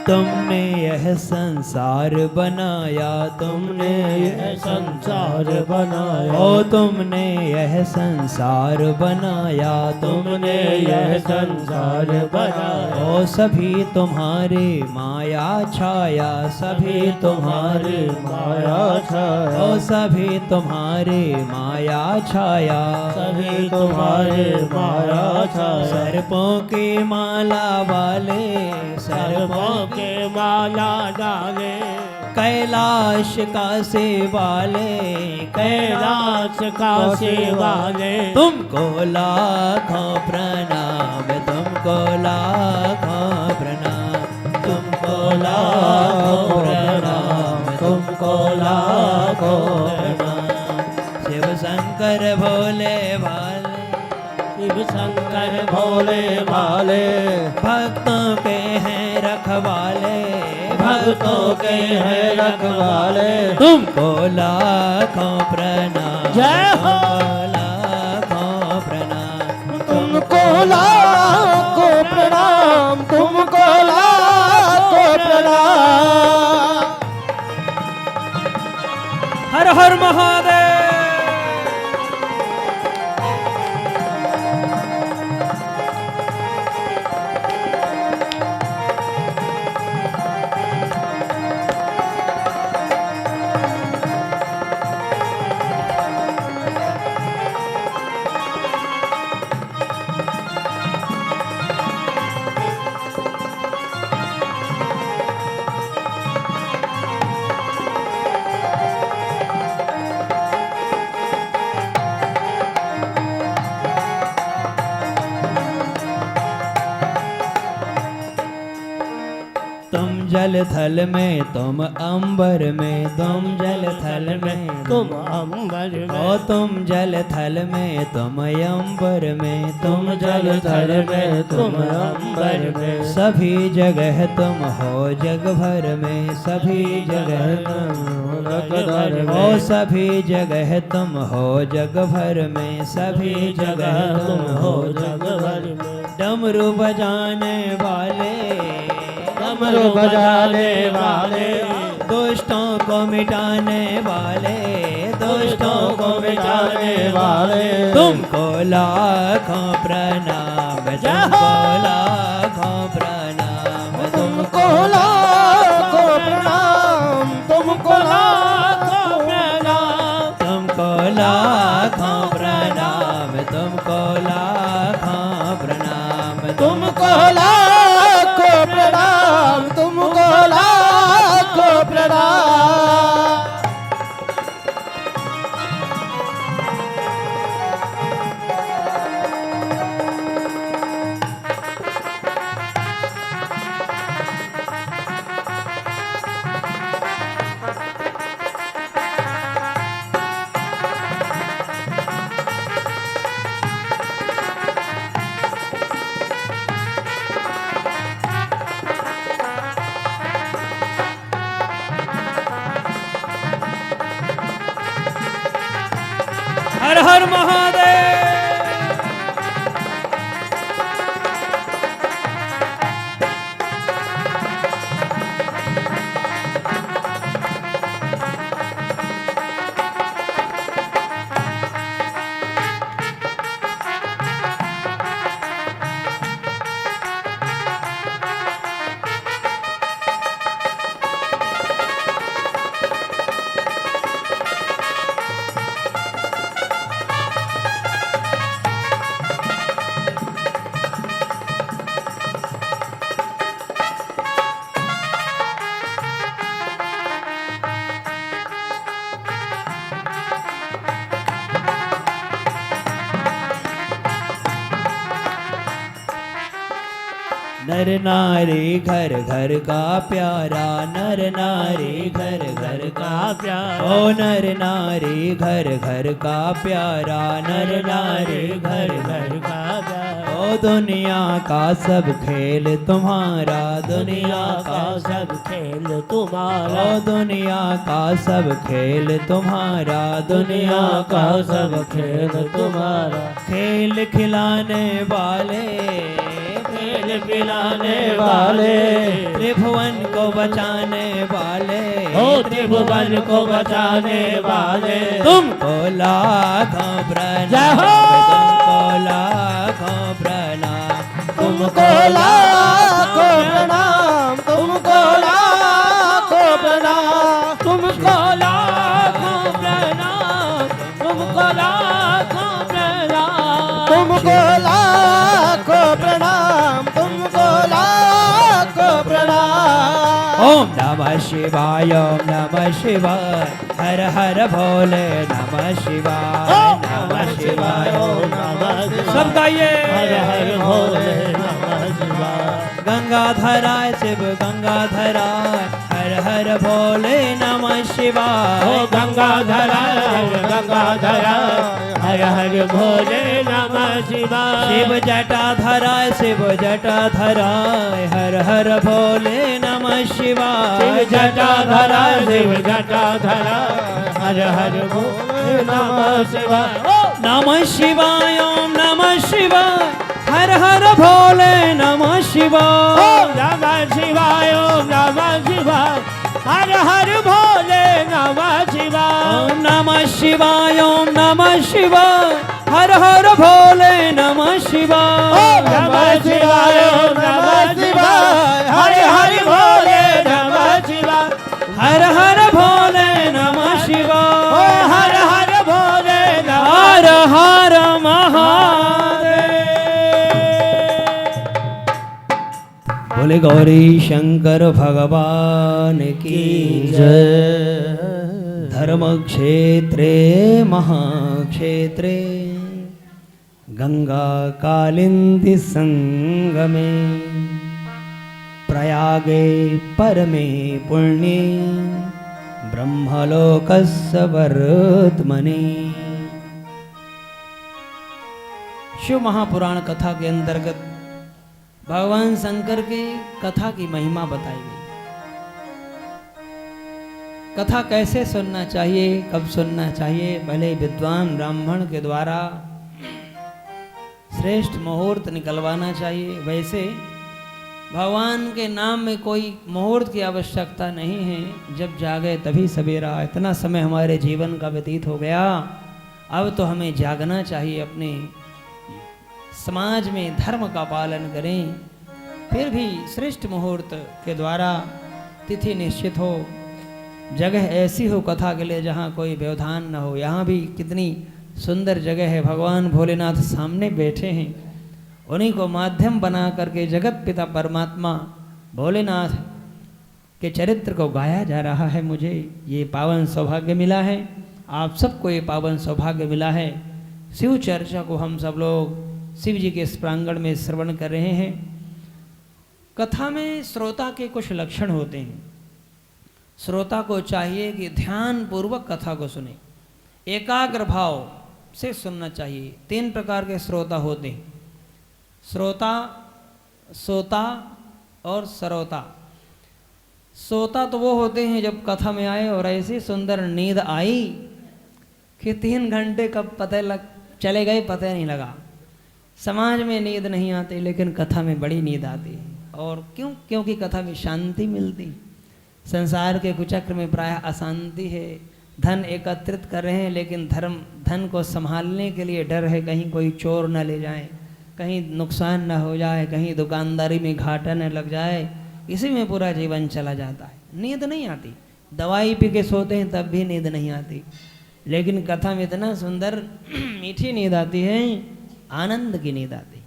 [SPEAKER 1] तुमने यह संसार बनाया, तुमने
[SPEAKER 2] यह संसार बनाया,
[SPEAKER 1] ओ तुमने यह संसार बनाया,
[SPEAKER 2] तुमने यह संसार बनाया।
[SPEAKER 1] ओ सभी तुम्हारे माया छाया, सभी तुम्हारे
[SPEAKER 2] माया छाया,
[SPEAKER 1] ओ सभी तुम्हारे माया छाया,
[SPEAKER 2] सभी तुम्हारे माया छाया।
[SPEAKER 1] सर्पों की माला वाले,
[SPEAKER 2] सर्पों के माला डाले,
[SPEAKER 1] कैलाश काशी वाले,
[SPEAKER 2] कैलाश काशी वाले,
[SPEAKER 1] तुमको लाखों प्रणाम, तुमको लाखों प्रणाम, तुमको लाखों प्रणाम, तुमको लाखों प्रणाम। शिव शंकर भोले भाले,
[SPEAKER 2] शिव शंकर भोले भाले,
[SPEAKER 1] भक्तों के हैं रखवाले,
[SPEAKER 2] भक्तों के हैं रखवाले,
[SPEAKER 1] तुमको लाखों प्रणाम,
[SPEAKER 2] जय हो।
[SPEAKER 1] लाखों प्रणाम,
[SPEAKER 2] तुमको लाखों प्रणाम, तुमको लाखों प्रणाम।
[SPEAKER 1] हर हर महादेव। तुम जल थल में तुम अंबर में, तुम जल थल में
[SPEAKER 2] तुम अंबर में,
[SPEAKER 1] ओ तुम जल थल में तुम अंबर में, तुम
[SPEAKER 2] जल थल में तुम अंबर में,
[SPEAKER 1] सभी जगह तुम हो जग भर में, सभी जगह
[SPEAKER 2] जग भर
[SPEAKER 1] ओ
[SPEAKER 2] में,
[SPEAKER 1] सभी जगह तुम हो जग भर में, सभी जगह तुम हो
[SPEAKER 2] जग भर में,
[SPEAKER 1] डमरू बजाने वाले,
[SPEAKER 2] डमरू बजाने वाले,
[SPEAKER 1] दुष्टों को मिटाने वाले, दुष्टों को मिटाने
[SPEAKER 2] वाले,
[SPEAKER 1] तुमको लाखों प्रणाम, तुमको लाखों प्रणाम,
[SPEAKER 2] तुमको लाखों प्रणाम, तुमको लाखों प्रणाम,
[SPEAKER 1] तुमको लाखों प्रणाम, तुमको लाखों प्रणाम,
[SPEAKER 2] तुमको लाखों प्रणाम, तुमको लाखों प्रणाम।
[SPEAKER 1] हर हर महादेव। नर नारी घर घर का प्यारा, नर नारी घर घर का प्यारा, ओ नर नारी घर घर का प्यारा, नर नारी घर घर का प्यारा, ओ दुनिया का सब खेल तुम्हारा, दुनिया का सब
[SPEAKER 2] खेल तुम्हारा,
[SPEAKER 1] ओ दुनिया का सब खेल तुम्हारा, दुनिया का सब खेल
[SPEAKER 2] तुम्हारा,
[SPEAKER 1] खेल खिलाने वाले,
[SPEAKER 2] खेल पिलाने वाले,
[SPEAKER 1] त्रिभुवन को बचाने वाले,
[SPEAKER 2] ओ त्रिभुवन को बचाने वाले,
[SPEAKER 1] तुमको लाखों प्रणाम, तुमको लाखों प्रणाम,
[SPEAKER 2] तुमको लाखों प्रणाम, तुमको लाखों प्रणाम, तुमको लाखों प्रणाम, तुमको लाखों प्रणाम, तुमको लाखों प्रणाम, तुमको लाखों प्रणाम।
[SPEAKER 1] ओम नमः शिवाय, ओम नमः शिवाय, हर हर भोले नमः शिवाय, नमः शिवाय,
[SPEAKER 2] ओम नमः शिवाय,
[SPEAKER 1] सब गाइए
[SPEAKER 2] हर हर भोले नमः शिवाय।
[SPEAKER 1] गंगाधराय शिव गंगाधराय, हर हर भोले नमः शिवाय,
[SPEAKER 2] ओ गंगाधराय गंगाधराय, हर हर भोले नमः शिवाय।
[SPEAKER 1] शिव जटाधराय शिव जटाधराय, हर हर भोले नमः शिवाय,
[SPEAKER 2] शिव जटाधराय शिव जटाधराय, हर हर भोले नमः शिवाय।
[SPEAKER 1] नमः शिवाय, ओम नमः शिवाय, हर हर भोले नमः शिवाय,
[SPEAKER 2] ओम नमः शिवाय, ओम नमः शिवाय, हर हर भोले नमः शिवाय।
[SPEAKER 1] ओम नमः शिवाय, ओम नमः शिवाय, हर हर भोले नमः शिवाय,
[SPEAKER 2] ओम नमः शिवाय, ओम नमः शिवाय, हर हर भोले नमः शिवाय,
[SPEAKER 1] हर हर भोले नमः शिवाय,
[SPEAKER 2] ओ हर हर भोले नमः।
[SPEAKER 1] हर हर महादेव। बोले गौरी शंकर भगवान की जय। धर्म क्षेत्रे महाक्षेत्रे गंगा कालिंदी संगमे प्रयागे परमे पुण्ये ब्रह्मलोकस्य वर्तमने। शिव महापुराण कथा के अंतर्गत भगवान शंकर की कथा की महिमा बताई गई। कथा कैसे सुनना चाहिए, कब सुनना चाहिए, भले विद्वान ब्राह्मण के द्वारा श्रेष्ठ मुहूर्त निकलवाना चाहिए। वैसे भगवान के नाम में कोई मुहूर्त की आवश्यकता नहीं है, जब जागे तभी सवेरा। इतना समय हमारे जीवन का व्यतीत हो गया, अब तो हमें जागना चाहिए, अपने समाज में धर्म का पालन करें। फिर भी श्रेष्ठ मुहूर्त के द्वारा तिथि निश्चित हो, जगह ऐसी हो कथा के लिए जहाँ कोई व्यवधान न हो। यहाँ भी कितनी सुंदर जगह है, भगवान भोलेनाथ सामने बैठे हैं, उन्हीं को माध्यम बना करके जगत पिता परमात्मा भोलेनाथ के चरित्र को गाया जा रहा है। मुझे ये पावन सौभाग्य मिला है, आप सबको ये पावन सौभाग्य मिला है। शिव चर्चा को हम सब लोग शिव जी के इस प्रांगण में श्रवण कर रहे हैं। कथा में श्रोता के कुछ लक्षण होते हैं। श्रोता को चाहिए कि ध्यान पूर्वक कथा को सुने, एकाग्र भाव से सुनना चाहिए। 3 प्रकार के श्रोता होते हैं, श्रोता, सोता और सरोता। सोता तो वो होते हैं जब कथा में आए और ऐसी सुंदर नींद आई कि 3 घंटे कब चले गए पता नहीं लगा। समाज में नींद नहीं आती, लेकिन कथा में बड़ी नींद आती है। और क्योंकि कथा में शांति मिलती। संसार के कुचक्र में प्रायः अशांति है। धन एकत्रित कर रहे हैं, लेकिन धन को संभालने के लिए डर है, कहीं कोई चोर न ले जाए, कहीं नुकसान न हो जाए, कहीं दुकानदारी में घाटा न लग जाए। इसी में पूरा जीवन चला जाता है। नींद नहीं आती, दवाई पी के सोते हैं तब भी नींद नहीं आती, लेकिन कथा में इतना सुंदर मीठी नींद आती है, आनंद की नींद आती।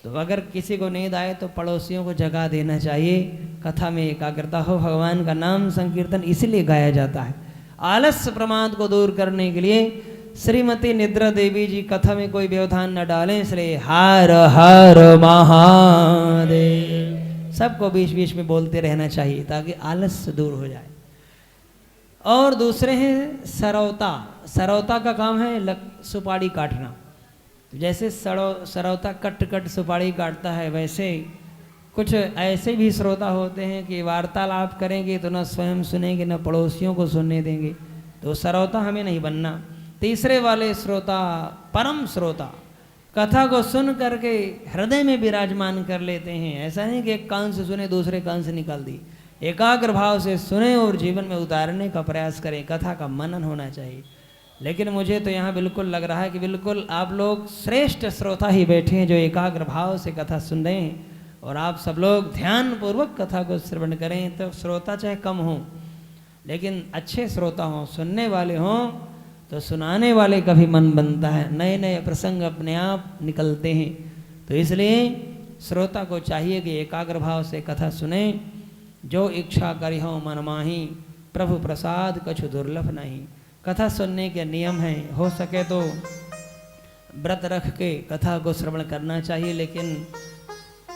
[SPEAKER 1] तो अगर किसी को नींद आए तो पड़ोसियों को जगा देना चाहिए। कथा में एकाग्रता हो, भगवान का नाम संकीर्तन इसलिए गाया जाता है, आलस्य प्रमाद को दूर करने के लिए। श्रीमती निद्रा देवी जी कथा में कोई व्यवधान न डालें, इसलिए हर हर महादेव सबको बीच बीच में बोलते रहना चाहिए ताकि आलस्य दूर हो जाए। और दूसरे हैं सरौता। सरौता का काम है सुपारी काटना। जैसे सरौता कट सुपारी काटता है, वैसे कुछ ऐसे भी श्रोता होते हैं कि वार्तालाप करेंगे तो न स्वयं सुनेंगे न पड़ोसियों को सुनने देंगे। तो सरौता हमें नहीं बनना। तीसरे वाले श्रोता परम श्रोता, कथा को सुन करके हृदय में विराजमान कर लेते हैं। ऐसा नहीं कि एक कान से सुने दूसरे कान से निकाल दी। एकाग्र भाव से सुने और जीवन में उतारने का प्रयास करें। कथा का मनन होना चाहिए। लेकिन मुझे तो यहाँ बिल्कुल लग रहा है कि बिल्कुल आप लोग श्रेष्ठ श्रोता ही बैठे हैं जो एकाग्र भाव से कथा सुन रहे हैं, और आप सब लोग ध्यान पूर्वक कथा को श्रवण करें। तो श्रोता चाहे कम हों, लेकिन अच्छे श्रोता हों, सुनने वाले हों, तो सुनाने वाले का भी मन बनता है। नए नए प्रसंग अपने आप निकलते हैं। तो इसलिए श्रोता को चाहिए कि एकाग्र भाव से कथा सुने। जो इच्छा करी हो मन माही, प्रभु प्रसाद कछु दुर्लभ नहीं। कथा सुनने के नियम हैं, हो सके तो व्रत रख के कथा को श्रवण करना चाहिए। लेकिन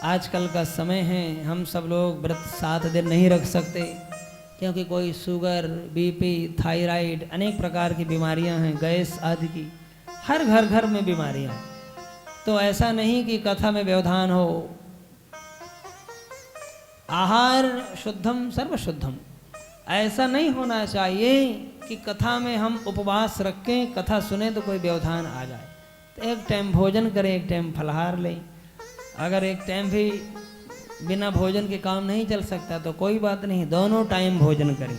[SPEAKER 1] आजकल का समय है, हम सब लोग व्रत 7 दिन नहीं रख सकते, क्योंकि कोई शुगर, बीपी, थायराइड, अनेक प्रकार की बीमारियां हैं, गैस आदि की हर घर में बीमारियां हैं। तो ऐसा नहीं कि कथा में व्यवधान हो। आहार शुद्धम सर्व शुद्धम, ऐसा नहीं होना चाहिए कि कथा में हम उपवास रखें, कथा सुने तो कोई व्यवधान आ जाए। तो एक टाइम भोजन करें, एक टाइम फलाहार लें। अगर एक टाइम भी बिना भोजन के काम नहीं चल सकता तो कोई बात नहीं, दोनों टाइम भोजन करें।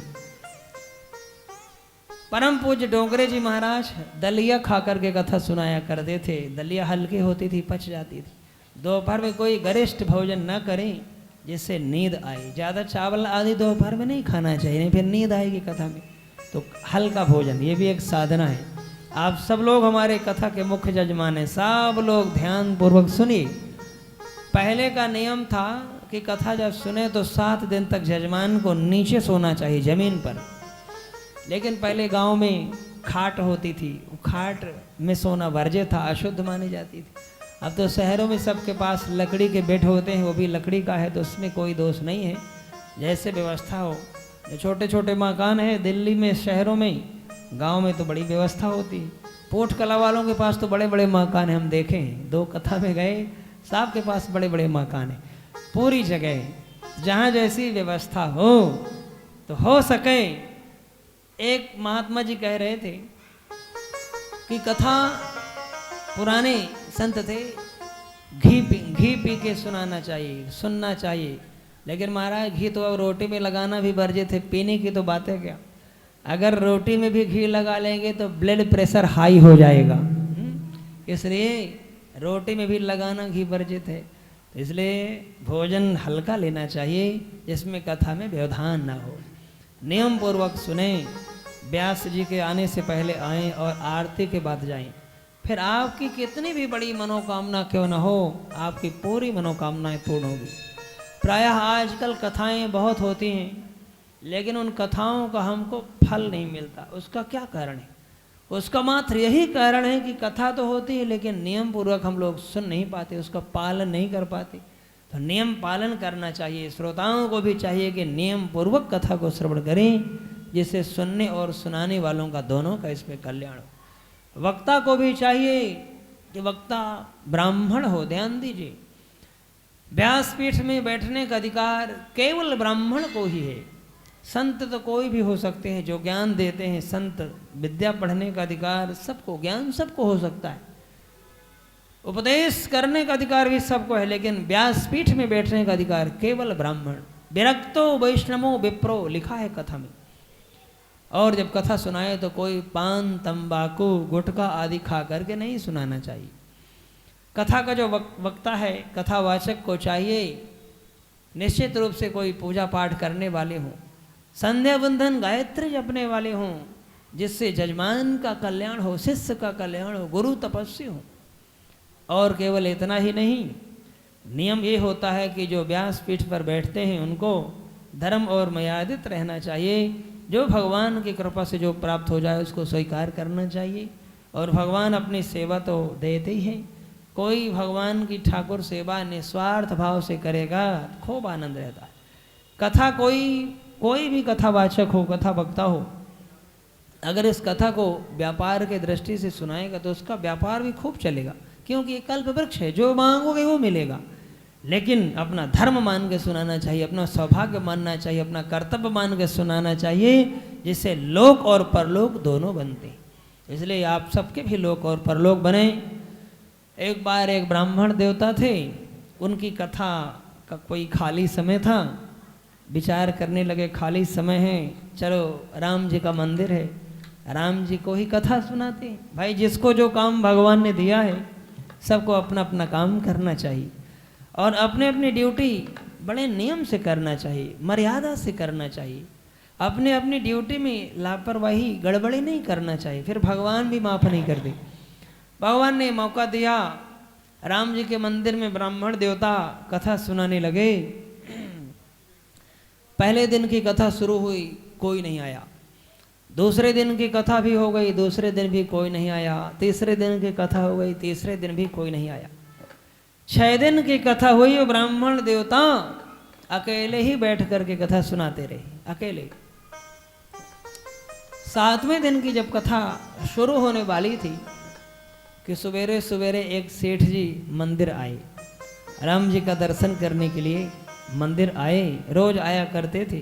[SPEAKER 1] परम पूज्य डोंगरे जी महाराज दलिया खा करके कथा सुनाया करते थे। दलिया हल्की होती थी, पच जाती थी। दोपहर में कोई गरिष्ठ भोजन न करें जिससे नींद आए। ज़्यादा चावल आदि दोपहर में नहीं खाना चाहिए, नहीं फिर नींद आएगी कथा में। तो हल्का भोजन, ये भी एक साधना है। आप सब लोग हमारे कथा के मुख्य जजमान हैं, सब लोग ध्यान पूर्वक सुनिए। पहले का नियम था कि कथा जब सुने तो 7 दिन तक जजमान को नीचे सोना चाहिए, जमीन पर। लेकिन पहले गांव में खाट होती थी, खाट में सोना वर्ज्य था, अशुद्ध मानी जाती थी। अब तो शहरों में सबके पास लकड़ी के बेड होते हैं, वो भी लकड़ी का है तो उसमें कोई दोष नहीं है, जैसे व्यवस्था हो। जो छोटे छोटे मकान है दिल्ली में, शहरों में, गांव में तो बड़ी व्यवस्था होती है। पोठ कला वालों के पास तो बड़े बड़े मकान हैं, हम देखे हैं, 2 कथा में गए, साहब के पास बड़े बड़े मकान हैं। पूरी जगह जहाँ जैसी व्यवस्था हो तो हो सके। एक महात्मा जी कह रहे थे कि कथा, पुराने संत थे, घी पी के सुनाना चाहिए, सुनना चाहिए, लेकिन महाराज घी तो अब रोटी में लगाना भी वर्जित है, पीने की तो बात है क्या। अगर रोटी में भी घी लगा लेंगे तो ब्लड प्रेशर हाई हो जाएगा, इसलिए रोटी में भी लगाना घी वर्जित है। इसलिए भोजन हल्का लेना चाहिए, जिसमें कथा में व्यवधान ना हो। नियम पूर्वक सुने, व्यास जी के आने से पहले आएं और आरती के बाद जाएं। फिर आपकी कितनी भी बड़ी मनोकामना क्यों ना हो, आपकी पूरी मनोकामनाएं पूर्ण होगी। प्रायः आजकल कथाएं बहुत होती हैं, लेकिन उन कथाओं का हमको फल नहीं मिलता। उसका क्या कारण है? उसका मात्र यही कारण है कि कथा तो होती है, लेकिन नियम पूर्वक हम लोग सुन नहीं पाते, उसका पालन नहीं कर पाते। तो नियम पालन करना चाहिए। श्रोताओं को भी चाहिए कि नियम पूर्वक कथा को श्रवण करें, जिससे सुनने और सुनाने वालों का दोनों का इसमें कल्याण हो। वक्ता को भी चाहिए कि वक्ता ब्राह्मण हो। ध्यान दीजिए, व्यासपीठ में बैठने का अधिकार केवल ब्राह्मण को ही है। संत तो कोई भी हो सकते हैं जो ज्ञान देते हैं, संत विद्या पढ़ने का अधिकार सबको, ज्ञान सबको हो सकता है, उपदेश करने का अधिकार भी सबको है, लेकिन व्यासपीठ में बैठने का अधिकार केवल ब्राह्मण। विरक्तो वैष्णवो विप्रो लिखा है कथा में। और जब कथा सुनाए तो कोई पान, तंबाकू, गुटखा आदि खा करके नहीं सुनाना चाहिए। कथा का जो वक्ता है, कथावाचक को चाहिए निश्चित रूप से कोई पूजा पाठ करने वाले हों, संध्या बंधन गायत्री जपने वाले हों, जिससे जजमान का कल्याण हो, शिष्य का कल्याण हो, गुरु तपस्वी हो। और केवल इतना ही नहीं, नियम ये होता है कि जो व्यासपीठ पर बैठते हैं उनको धर्म और मर्यादित रहना चाहिए। जो भगवान की कृपा से जो प्राप्त हो जाए उसको स्वीकार करना चाहिए। और भगवान अपनी सेवा तो देते ही हैं। कोई भगवान की ठाकुर सेवा निस्वार्थ भाव से करेगा, खूब आनंद रहता है। कथा कोई भी कथावाचक हो, कथा वक्ता हो, अगर इस कथा को व्यापार के दृष्टि से सुनाएगा तो उसका व्यापार भी खूब चलेगा, क्योंकि ये कल्प वृक्ष है, जो मांगोगे वो मिलेगा। लेकिन अपना धर्म मान के सुनाना चाहिए, अपना सौभाग्य मानना चाहिए, अपना कर्तव्य मान के सुनाना चाहिए, जिससे लोक और परलोक दोनों बनते हैं। इसलिए आप सबके भी लोक और परलोक बने। एक बार एक ब्राह्मण देवता थे, उनकी कथा का कोई खाली समय था, विचार करने लगे खाली समय है, चलो राम जी का मंदिर है, राम जी को ही कथा सुनाते। भाई जिसको जो काम भगवान ने दिया है सबको अपना अपना काम करना चाहिए और अपने अपनी ड्यूटी बड़े नियम से करना चाहिए, मर्यादा से करना चाहिए। अपने अपनी ड्यूटी में लापरवाही, गड़बड़ी नहीं करना चाहिए, फिर भगवान भी माफ़ नहीं करते। भगवान ने मौका दिया, राम जी के मंदिर में ब्राह्मण देवता कथा सुनाने लगे। पहले दिन की कथा शुरू हुई, कोई नहीं आया। दूसरे दिन की कथा भी हो गई, दूसरे दिन भी कोई नहीं आया। तीसरे दिन की कथा हो गई, तीसरे दिन भी कोई नहीं आया। 6 दिन की कथा हुई, वो ब्राह्मण देवता अकेले ही बैठ करके कथा सुनाते रहे, अकेले। 7वें दिन की जब कथा शुरू होने वाली थी कि सवेरे सवेरे एक सेठ जी मंदिर आए, राम जी का दर्शन करने के लिए मंदिर आए, रोज आया करते थे।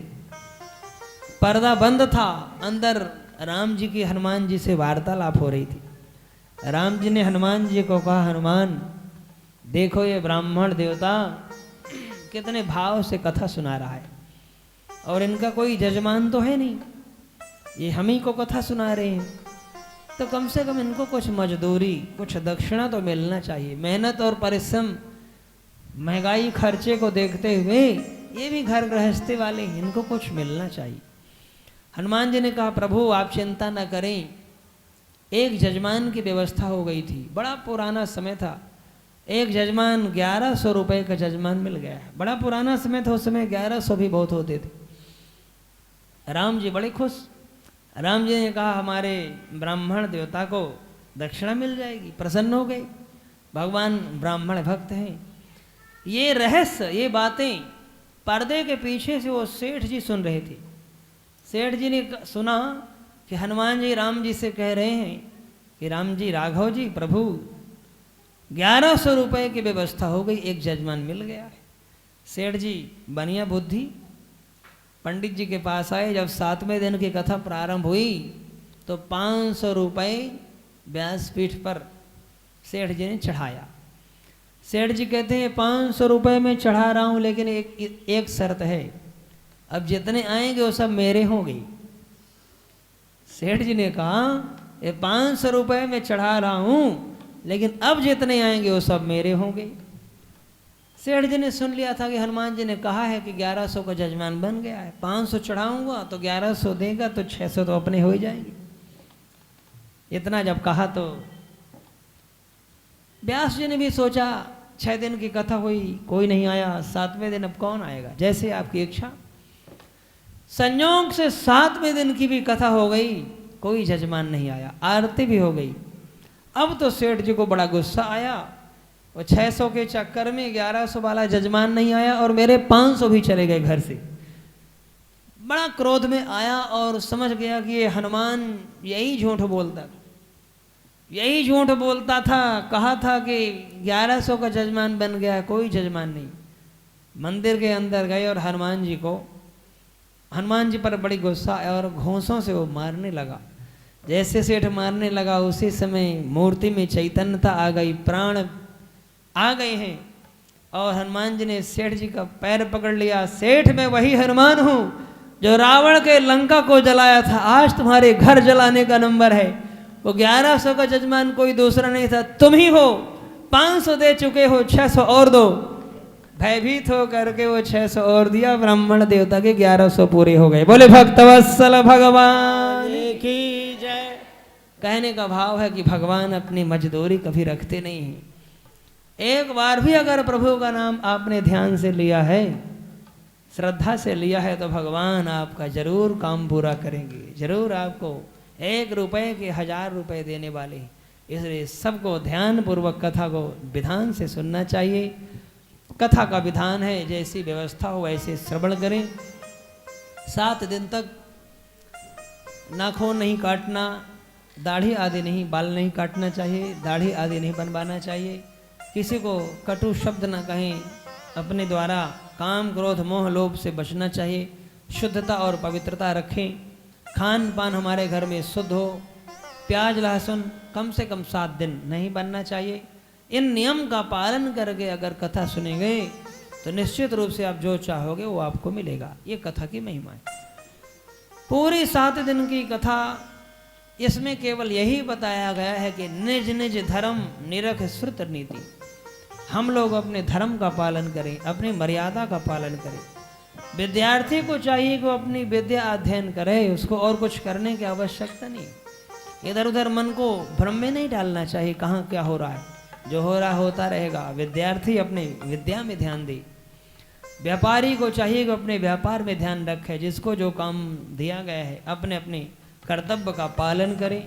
[SPEAKER 1] पर्दा बंद था, अंदर राम जी की हनुमान जी से वार्तालाप हो रही थी। राम जी ने हनुमान जी को कहा, हनुमान देखो ये ब्राह्मण देवता कितने भाव से कथा सुना रहा है, और इनका कोई जजमान तो है नहीं, ये हम ही को कथा सुना रहे हैं, तो कम से कम इनको कुछ मजदूरी, कुछ दक्षिणा तो मिलना चाहिए। मेहनत और परिश्रम, महंगाई खर्चे को देखते हुए ये भी घर गृहस्थी वाले, इनको कुछ मिलना चाहिए। हनुमान जी ने कहा, प्रभु आप चिंता न करें, एक जजमान की व्यवस्था हो गई थी। बड़ा पुराना समय था, एक जजमान 1100 रुपये का जजमान मिल गया है। बड़ा पुराना समय था, उस समय 1100 भी बहुत होते थे। राम जी बड़े खुश। राम जी ने कहा, हमारे ब्राह्मण देवता को दक्षिणा मिल जाएगी, प्रसन्न हो गए। भगवान ब्राह्मण भक्त हैं। ये रहस्य, ये बातें पर्दे के पीछे से वो सेठ जी सुन रहे थे। सेठ जी ने सुना कि हनुमान जी राम जी से कह रहे हैं कि राम जी, राघव जी, प्रभु 1100 रुपए की व्यवस्था हो गई, एक जजमान मिल गया है। सेठ जी बनिया बुद्धि, पंडित जी के पास आए। जब 7वें दिन की कथा प्रारंभ हुई तो 500 रुपए व्यासपीठ पर सेठ जी ने चढ़ाया। सेठ जी कहते हैं 500 रुपए में चढ़ा रहा हूं, लेकिन एक शर्त है, अब जितने आएंगे वो सब मेरे होंगे। सेठ जी ने कहा ये 500 रुपए में चढ़ा रहा हूं, लेकिन अब जितने आएंगे वो सब मेरे होंगे। सेठ जी ने सुन लिया था कि हनुमान जी ने कहा है कि 1100 का जजमान बन गया है, 500 चढ़ाऊंगा तो 1100 देगा तो 600 तो अपने हो ही जाएंगे। इतना जब कहा तो व्यास जी ने भी सोचा, 6 दिन की कथा हुई, कोई नहीं आया, 7वें दिन अब कौन आएगा, जैसे आपकी इच्छा। संयोग से 7वें दिन की भी कथा हो गई, कोई जजमान नहीं आया, आरती भी हो गई। अब तो सेठ जी को बड़ा गुस्सा आया, वो 600 के चक्कर में 1100 वाला जजमान नहीं आया और मेरे 500 भी चले गए घर से। बड़ा क्रोध में आया और समझ गया कि ये हनुमान यही झूठ बोलता था, यही झूठ बोलता था। कहा था कि 1100 का जजमान बन गया, कोई जजमान नहीं। मंदिर के अंदर गए और हनुमान जी पर बड़ी गुस्सा आया और घूंसों से वो मारने लगा। जैसे सेठ मारने लगा उसी समय मूर्ति में चैतन्यता आ गई, प्राण आ गए हैं और हनुमान जी ने सेठ जी का पैर पकड़ लिया। सेठ, मैं वही हनुमान हूं जो रावण के लंका को जलाया था, आज तुम्हारे घर जलाने का नंबर है। वो 1100 का जजमान कोई दूसरा नहीं था, तुम ही हो। 500 दे चुके हो, 600 और दो। भयभीत हो करके वो 600 और दिया, ब्राह्मण देवता के 1100 पूरे हो गए। बोले भक्तवत्सल भगवान की जय। कहने का भाव है कि भगवान अपनी मजदूरी कभी रखते नहीं हैं। एक बार भी अगर प्रभु का नाम आपने ध्यान से लिया है, श्रद्धा से लिया है, तो भगवान आपका जरूर काम पूरा करेंगे, जरूर आपको 1 रुपए के 1000 रुपए देने वाले। इसलिए सबको ध्यान पूर्वक कथा को विधान से सुनना चाहिए। कथा का विधान है, जैसी व्यवस्था हो वैसे श्रवण करें। 7 दिन तक नाखून नहीं काटना, दाढ़ी आदि नहीं, बाल नहीं काटना चाहिए, दाढ़ी आदि नहीं बनवाना चाहिए। किसी को कटु शब्द न कहें, अपने द्वारा काम क्रोध मोह लोभ से बचना चाहिए। शुद्धता और पवित्रता रखें। खान पान हमारे घर में शुद्ध हो। प्याज लहसुन कम से कम 7 दिन नहीं बनना चाहिए। इन नियम का पालन करके अगर कथा सुनेंगे तो निश्चित रूप से आप जो चाहोगे वो आपको मिलेगा। ये कथा की महिमा है। पूरी 7 दिन की कथा, इसमें केवल यही बताया गया है कि निज निज धर्म निरख श्रुत नीति। हम लोग अपने धर्म का पालन करें, अपनी मर्यादा का पालन करें। विद्यार्थी को चाहिए कि वो अपनी विद्या अध्ययन करे, उसको और कुछ करने की आवश्यकता नहीं। इधर उधर मन को भ्रम में नहीं डालना चाहिए, कहाँ क्या हो रहा है, जो हो रहा होता रहेगा। विद्यार्थी अपने विद्या में ध्यान दे। व्यापारी को चाहिए कि अपने व्यापार में ध्यान रखे, जिसको जो काम दिया गया है अपने अपने कर्तव्य का पालन करें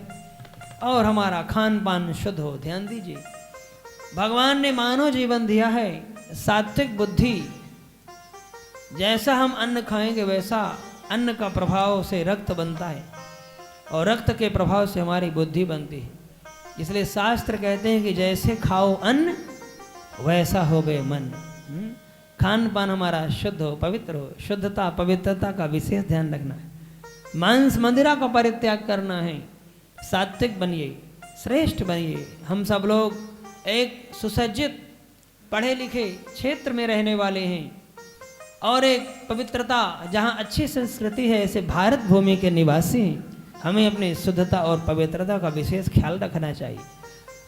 [SPEAKER 1] और हमारा खान पान शुद्ध हो। ध्यान दीजिए, भगवान ने मानव जीवन दिया है, सात्विक बुद्धि। जैसा हम अन्न खाएंगे वैसा अन्न का प्रभाव से रक्त बनता है और रक्त के प्रभाव से हमारी बुद्धि बनती है। इसलिए शास्त्र कहते हैं कि जैसे खाओ अन्न वैसा हो गए मन। खान पान हमारा शुद्ध हो, पवित्र हो। शुद्धता पवित्रता का विशेष ध्यान रखना है। मांस मंदिरा का परित्याग करना है। सात्विक बनिए, श्रेष्ठ बनिए। हम सब लोग एक सुसज्जित पढ़े लिखे क्षेत्र में रहने वाले हैं और एक पवित्रता जहाँ अच्छी संस्कृति है, ऐसे भारत भूमि के निवासी हैं। हमें अपनी शुद्धता और पवित्रता का विशेष ख्याल रखना चाहिए।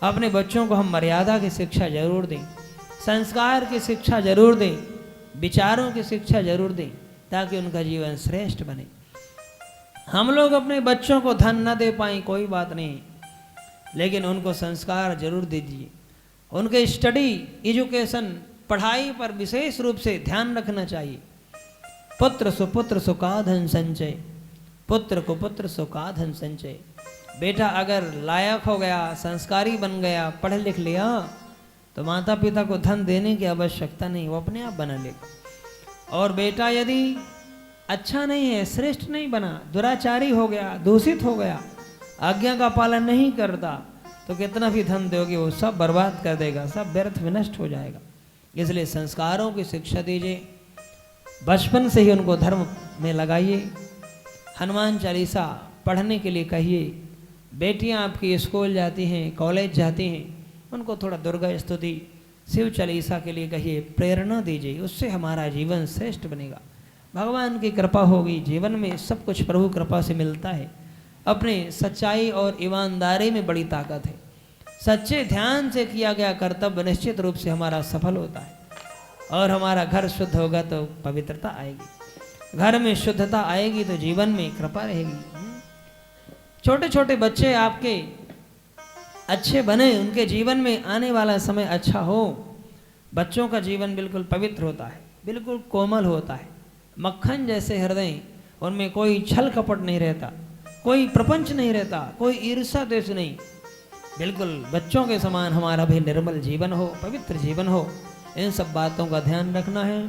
[SPEAKER 1] अपने बच्चों को हम मर्यादा की शिक्षा जरूर दें, संस्कार की शिक्षा जरूर दें, विचारों की शिक्षा जरूर दें, ताकि उनका जीवन श्रेष्ठ बने। हम लोग अपने बच्चों को धन न दे पाएं कोई बात नहीं, लेकिन उनको संस्कार जरूर दीजिए। उनके स्टडी एजुकेशन पढ़ाई पर विशेष रूप से ध्यान रखना चाहिए। पुत्र सुपुत्र सुखाधन संचय, पुत्र को पुत्र सुखाधन संचय। बेटा अगर लायक हो गया, संस्कारी बन गया, पढ़ लिख लिया, तो माता पिता को धन देने की आवश्यकता नहीं, वो अपने आप बना लेगा। और बेटा यदि अच्छा नहीं है, श्रेष्ठ नहीं बना, दुराचारी हो गया, दूषित हो गया, आज्ञा का पालन नहीं करता, तो कितना भी धन दोगे वो सब बर्बाद कर देगा, सब व्यर्थ विनष्ट हो जाएगा। इसलिए संस्कारों की शिक्षा दीजिए, बचपन से ही उनको धर्म में लगाइए। हनुमान चालीसा पढ़ने के लिए कहिए। बेटियां आपकी स्कूल जाती हैं, कॉलेज जाती हैं, उनको थोड़ा दुर्गा स्तुति, शिव चालीसा के लिए कहिए, प्रेरणा दीजिए। उससे हमारा जीवन श्रेष्ठ बनेगा, भगवान की कृपा होगी। जीवन में सब कुछ प्रभु कृपा से मिलता है। अपने सच्चाई और ईमानदारी में बड़ी ताकत है। सच्चे ध्यान से किया गया कर्तव्य निश्चित रूप से हमारा सफल होता है। और हमारा घर शुद्ध होगा तो पवित्रता आएगी, घर में शुद्धता आएगी तो जीवन में कृपा रहेगी। छोटे छोटे बच्चे आपके अच्छे बने, उनके जीवन में आने वाला समय अच्छा हो। बच्चों का जीवन बिल्कुल पवित्र होता है, बिल्कुल कोमल होता है, मक्खन जैसे हृदय, उनमें कोई छल कपट नहीं रहता, कोई प्रपंच नहीं रहता, कोई ईर्ष्या द्वेष नहीं। बिल्कुल बच्चों के समान हमारा भी निर्मल जीवन हो, पवित्र जीवन हो। इन सब बातों का ध्यान रखना है।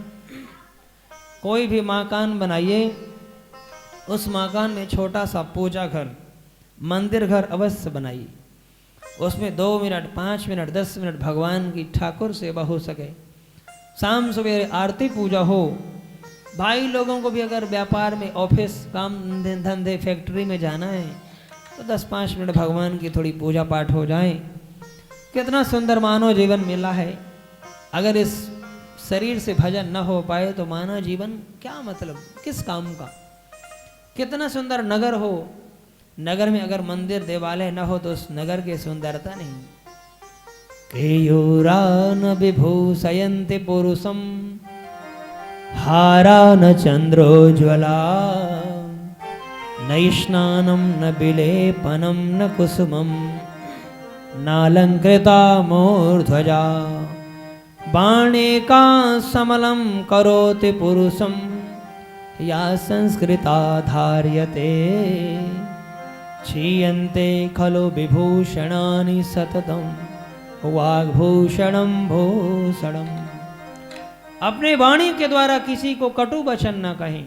[SPEAKER 1] कोई भी मकान बनाइए, उस मकान में छोटा सा पूजा घर, मंदिर घर अवश्य बनाइए। उसमें 2 मिनट, 5 मिनट, 10 मिनट भगवान की ठाकुर सेवा हो सके। शाम सवेरे आरती पूजा हो। भाई लोगों को भी अगर व्यापार में, ऑफिस, काम धंधे, फैक्ट्री में जाना है तो 10-5 मिनट भगवान की थोड़ी पूजा पाठ हो जाए। कितना सुंदर मानव जीवन मिला है। अगर इस शरीर से भजन न हो पाए तो मानव जीवन क्या मतलब, किस काम का। कितना सुंदर नगर हो, नगर में अगर मंदिर देवालय न हो तो उस नगर की सुंदरता नहीं। केयूरा न विभूषयन्ति पुरुषम हारा न चंद्रोज्वला न स्नानम न विलेपनम न कुसुमम नालंकृता मूर्ध्वजा बाणे का समलम करोति पुरुषम या संस्कृता धार्यते क्षीयन्ते खलु विभूषणानि सततम वाग्भूषणम भूषणम। अपने वाणी के द्वारा किसी को कटु वचन न कहें।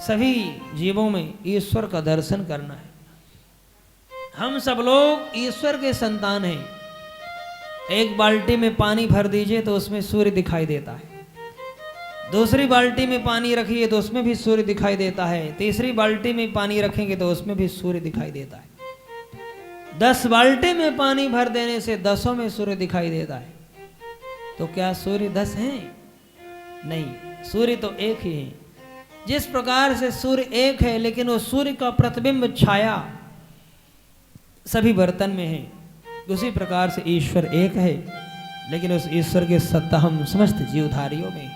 [SPEAKER 1] सभी जीवों में ईश्वर का दर्शन करना है। हम सब लोग ईश्वर के संतान हैं। एक बाल्टी में पानी भर दीजिए तो उसमें सूर्य दिखाई देता है। दूसरी बाल्टी में पानी रखिए तो उसमें भी सूर्य दिखाई देता है। तीसरी बाल्टी में पानी रखेंगे तो उसमें भी सूर्य दिखाई देता है। 10 बाल्टी में पानी भर देने से 10 में सूर्य दिखाई देता है। तो क्या सूर्य 10 हैं? नहीं, सूर्य तो एक ही है। जिस प्रकार से सूर्य एक है लेकिन वो सूर्य का प्रतिबिंब छाया सभी बर्तन में है, उसी प्रकार से ईश्वर एक है लेकिन उस ईश्वर के सत्ता हम समस्त जीवधारियों में,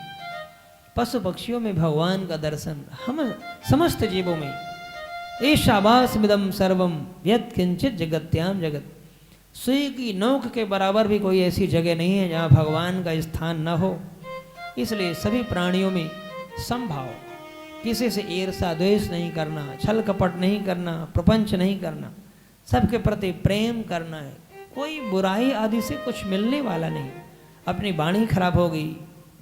[SPEAKER 1] पशु पक्षियों में भगवान का दर्शन हम समस्त जीवों में। ईशावास्मिदं सर्वम यत् किंचित जगत्याम जगत। सुई की नोक के बराबर भी कोई ऐसी जगह नहीं है जहाँ भगवान का स्थान न हो। इसलिए सभी प्राणियों में समभाव, किसी से ईर्ष्या द्वेष नहीं करना, छल कपट नहीं करना, प्रपंच नहीं करना, सबके प्रति प्रेम करना है। कोई बुराई आदि से कुछ मिलने वाला नहीं। अपनी वाणी खराब होगी,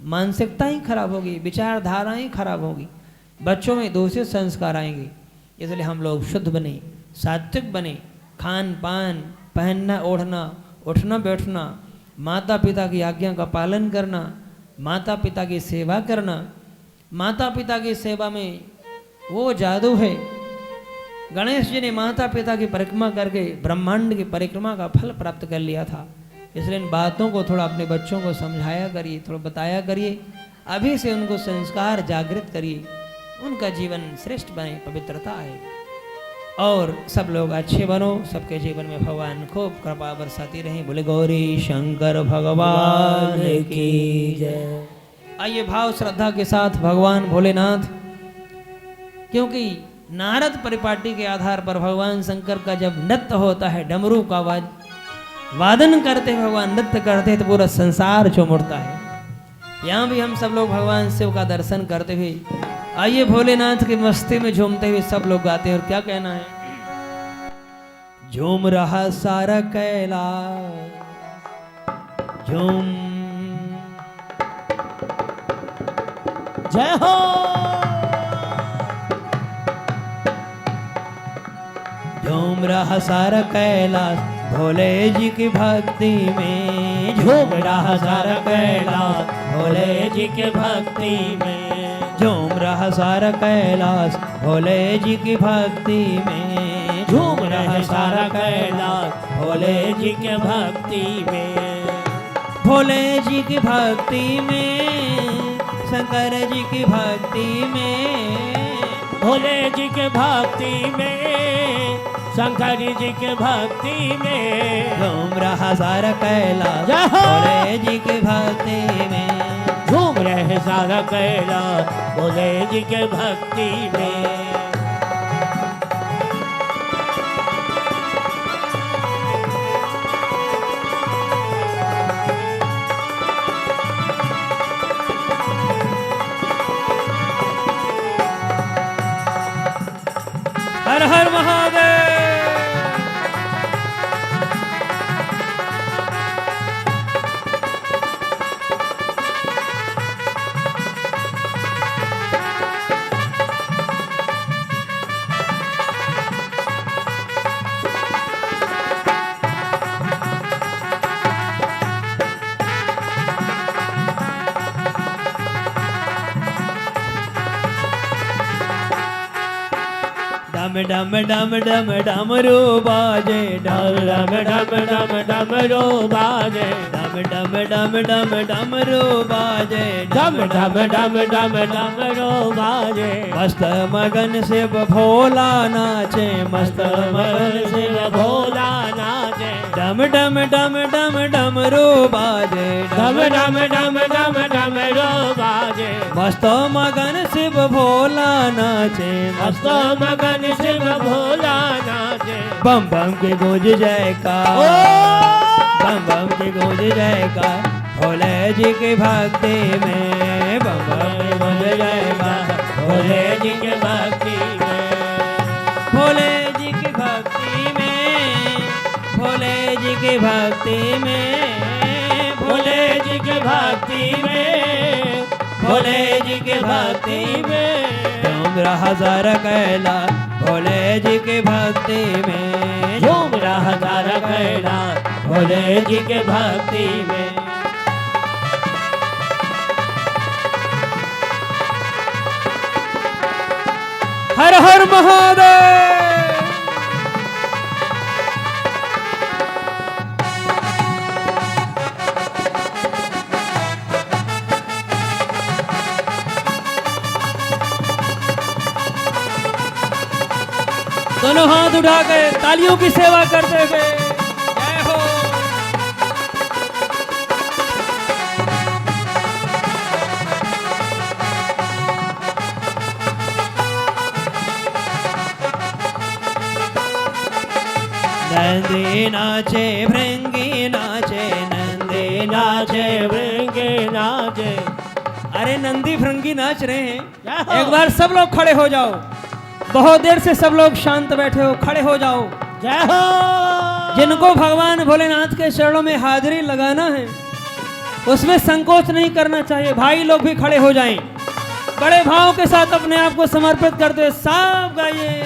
[SPEAKER 1] मानसिकताएं खराब होगी, विचारधाराएं खराब होगी, बच्चों में दूषित संस्कार आएंगे। इसलिए हम लोग शुद्ध बने, सात्विक बने। खान पान, पहनना ओढ़ना, उठना बैठना, माता पिता की आज्ञा का पालन करना, माता पिता की सेवा करना। माता पिता की सेवा में वो जादू है। गणेश जी ने माता पिता की परिक्रमा करके ब्रह्मांड की परिक्रमा का फल प्राप्त कर लिया था। इसलिए इन बातों को थोड़ा अपने बच्चों को समझाया करिए, थोड़ा बताया करिए। अभी से उनको संस्कार जागृत करिए, उनका जीवन श्रेष्ठ बने, पवित्रता आए और सब लोग अच्छे बनो। सबके जीवन में भगवान खूब कृपा बरसाती रहें। बोले गौरी शंकर भगवान की जय। आइए भाव श्रद्धा के साथ भगवान भोलेनाथ, क्योंकि नारद परिपाटी के आधार पर भगवान शंकर का जब नृत्य होता है, डमरू का वादन करते भगवान नृत्य करते हैं तो पूरा संसार चौमुड़ता है। यहाँ भी हम सब लोग भगवान शिव का दर्शन करते हुए, आइए भोलेनाथ की मस्ती में झूमते हुए सब लोग गाते हैं। और क्या कहना है? झूम रहा सारा कैलाश, झूम
[SPEAKER 2] जय हो।
[SPEAKER 1] झूम रहा सारा कैलाश भोले जी की भक्ति में,
[SPEAKER 2] झूम रहा सारा कैलाश भोले जी के भक्ति में,
[SPEAKER 1] झूम रहा सारा कैलाश भोले जी की भक्ति में,
[SPEAKER 2] झूम रहा सारा कैलाश भोले जी के भक्ति में,
[SPEAKER 1] भोले जी की भक्ति में, शंकर जी की भक्ति में,
[SPEAKER 2] भोले जी के भक्ति में, शंकर जी के भक्ति में,
[SPEAKER 1] झूम रहा सारा कैलाश
[SPEAKER 2] जय हो।
[SPEAKER 1] भोले जी की भक्ति में,
[SPEAKER 2] झूम रहे सारा कैलाश भोले जी के भक्ति में।
[SPEAKER 1] हर हर महादेव। डम डम डम डम डमरू बाजे,
[SPEAKER 2] डम डम डम डम डमरू बाजे,
[SPEAKER 1] डम डम डम डम डमरू बाजे,
[SPEAKER 2] डम डम डम डम डमरू बाजे,
[SPEAKER 1] मस्त मगन शिव भोला नाचे, मस्त मगन शिव
[SPEAKER 2] शिव भोला नाचे,
[SPEAKER 1] डम डम डम डम डमरू बाजे,
[SPEAKER 2] डम डम डम डम डमरू बाजे,
[SPEAKER 1] मस्त मगन शिव भोला नाचे,
[SPEAKER 2] मस्त मगन शिव भोला नाचे,
[SPEAKER 1] बम बम के गूंज जयकार,
[SPEAKER 2] ओ
[SPEAKER 1] बम बम के गूंज जयकार, भोले जी की भक्ति में, बम बम के गूंज जयकार,
[SPEAKER 2] भोले जी के भक्ति में,
[SPEAKER 1] भोले जी की भक्ति में, भोले जी की भक्ति में,
[SPEAKER 2] भोले जी के भक्ति में,
[SPEAKER 1] भोले जी की भक्ति
[SPEAKER 2] में,
[SPEAKER 1] झूम रहा सारा कैलाश भोले जी की भक्ति में,
[SPEAKER 2] झूम रहा सारा कैलाश भोले जी के भक्ति में।
[SPEAKER 1] हर हर महादेव। दोनों हाथ उठाकर तालियों की सेवा करते हुए जय हो। नंदी नाचे भृंगी नाचे, नंदी
[SPEAKER 2] नाचे भृंगी नाचे,
[SPEAKER 1] अरे नंदी भृंगी नाच रहे हैं।
[SPEAKER 2] जय हो।
[SPEAKER 1] एक बार सब लोग खड़े हो जाओ, बहुत देर से सब लोग शांत बैठे हो, खड़े हो जाओ।
[SPEAKER 2] जय हो।
[SPEAKER 1] जिनको भगवान भोलेनाथ के चरणों में हाजिरी लगाना है उसमें संकोच नहीं करना चाहिए। भाई लोग भी खड़े हो जाएं, बड़े भाव के साथ अपने आप को समर्पित करते हुए सब गाइए।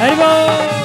[SPEAKER 1] हरि बोल।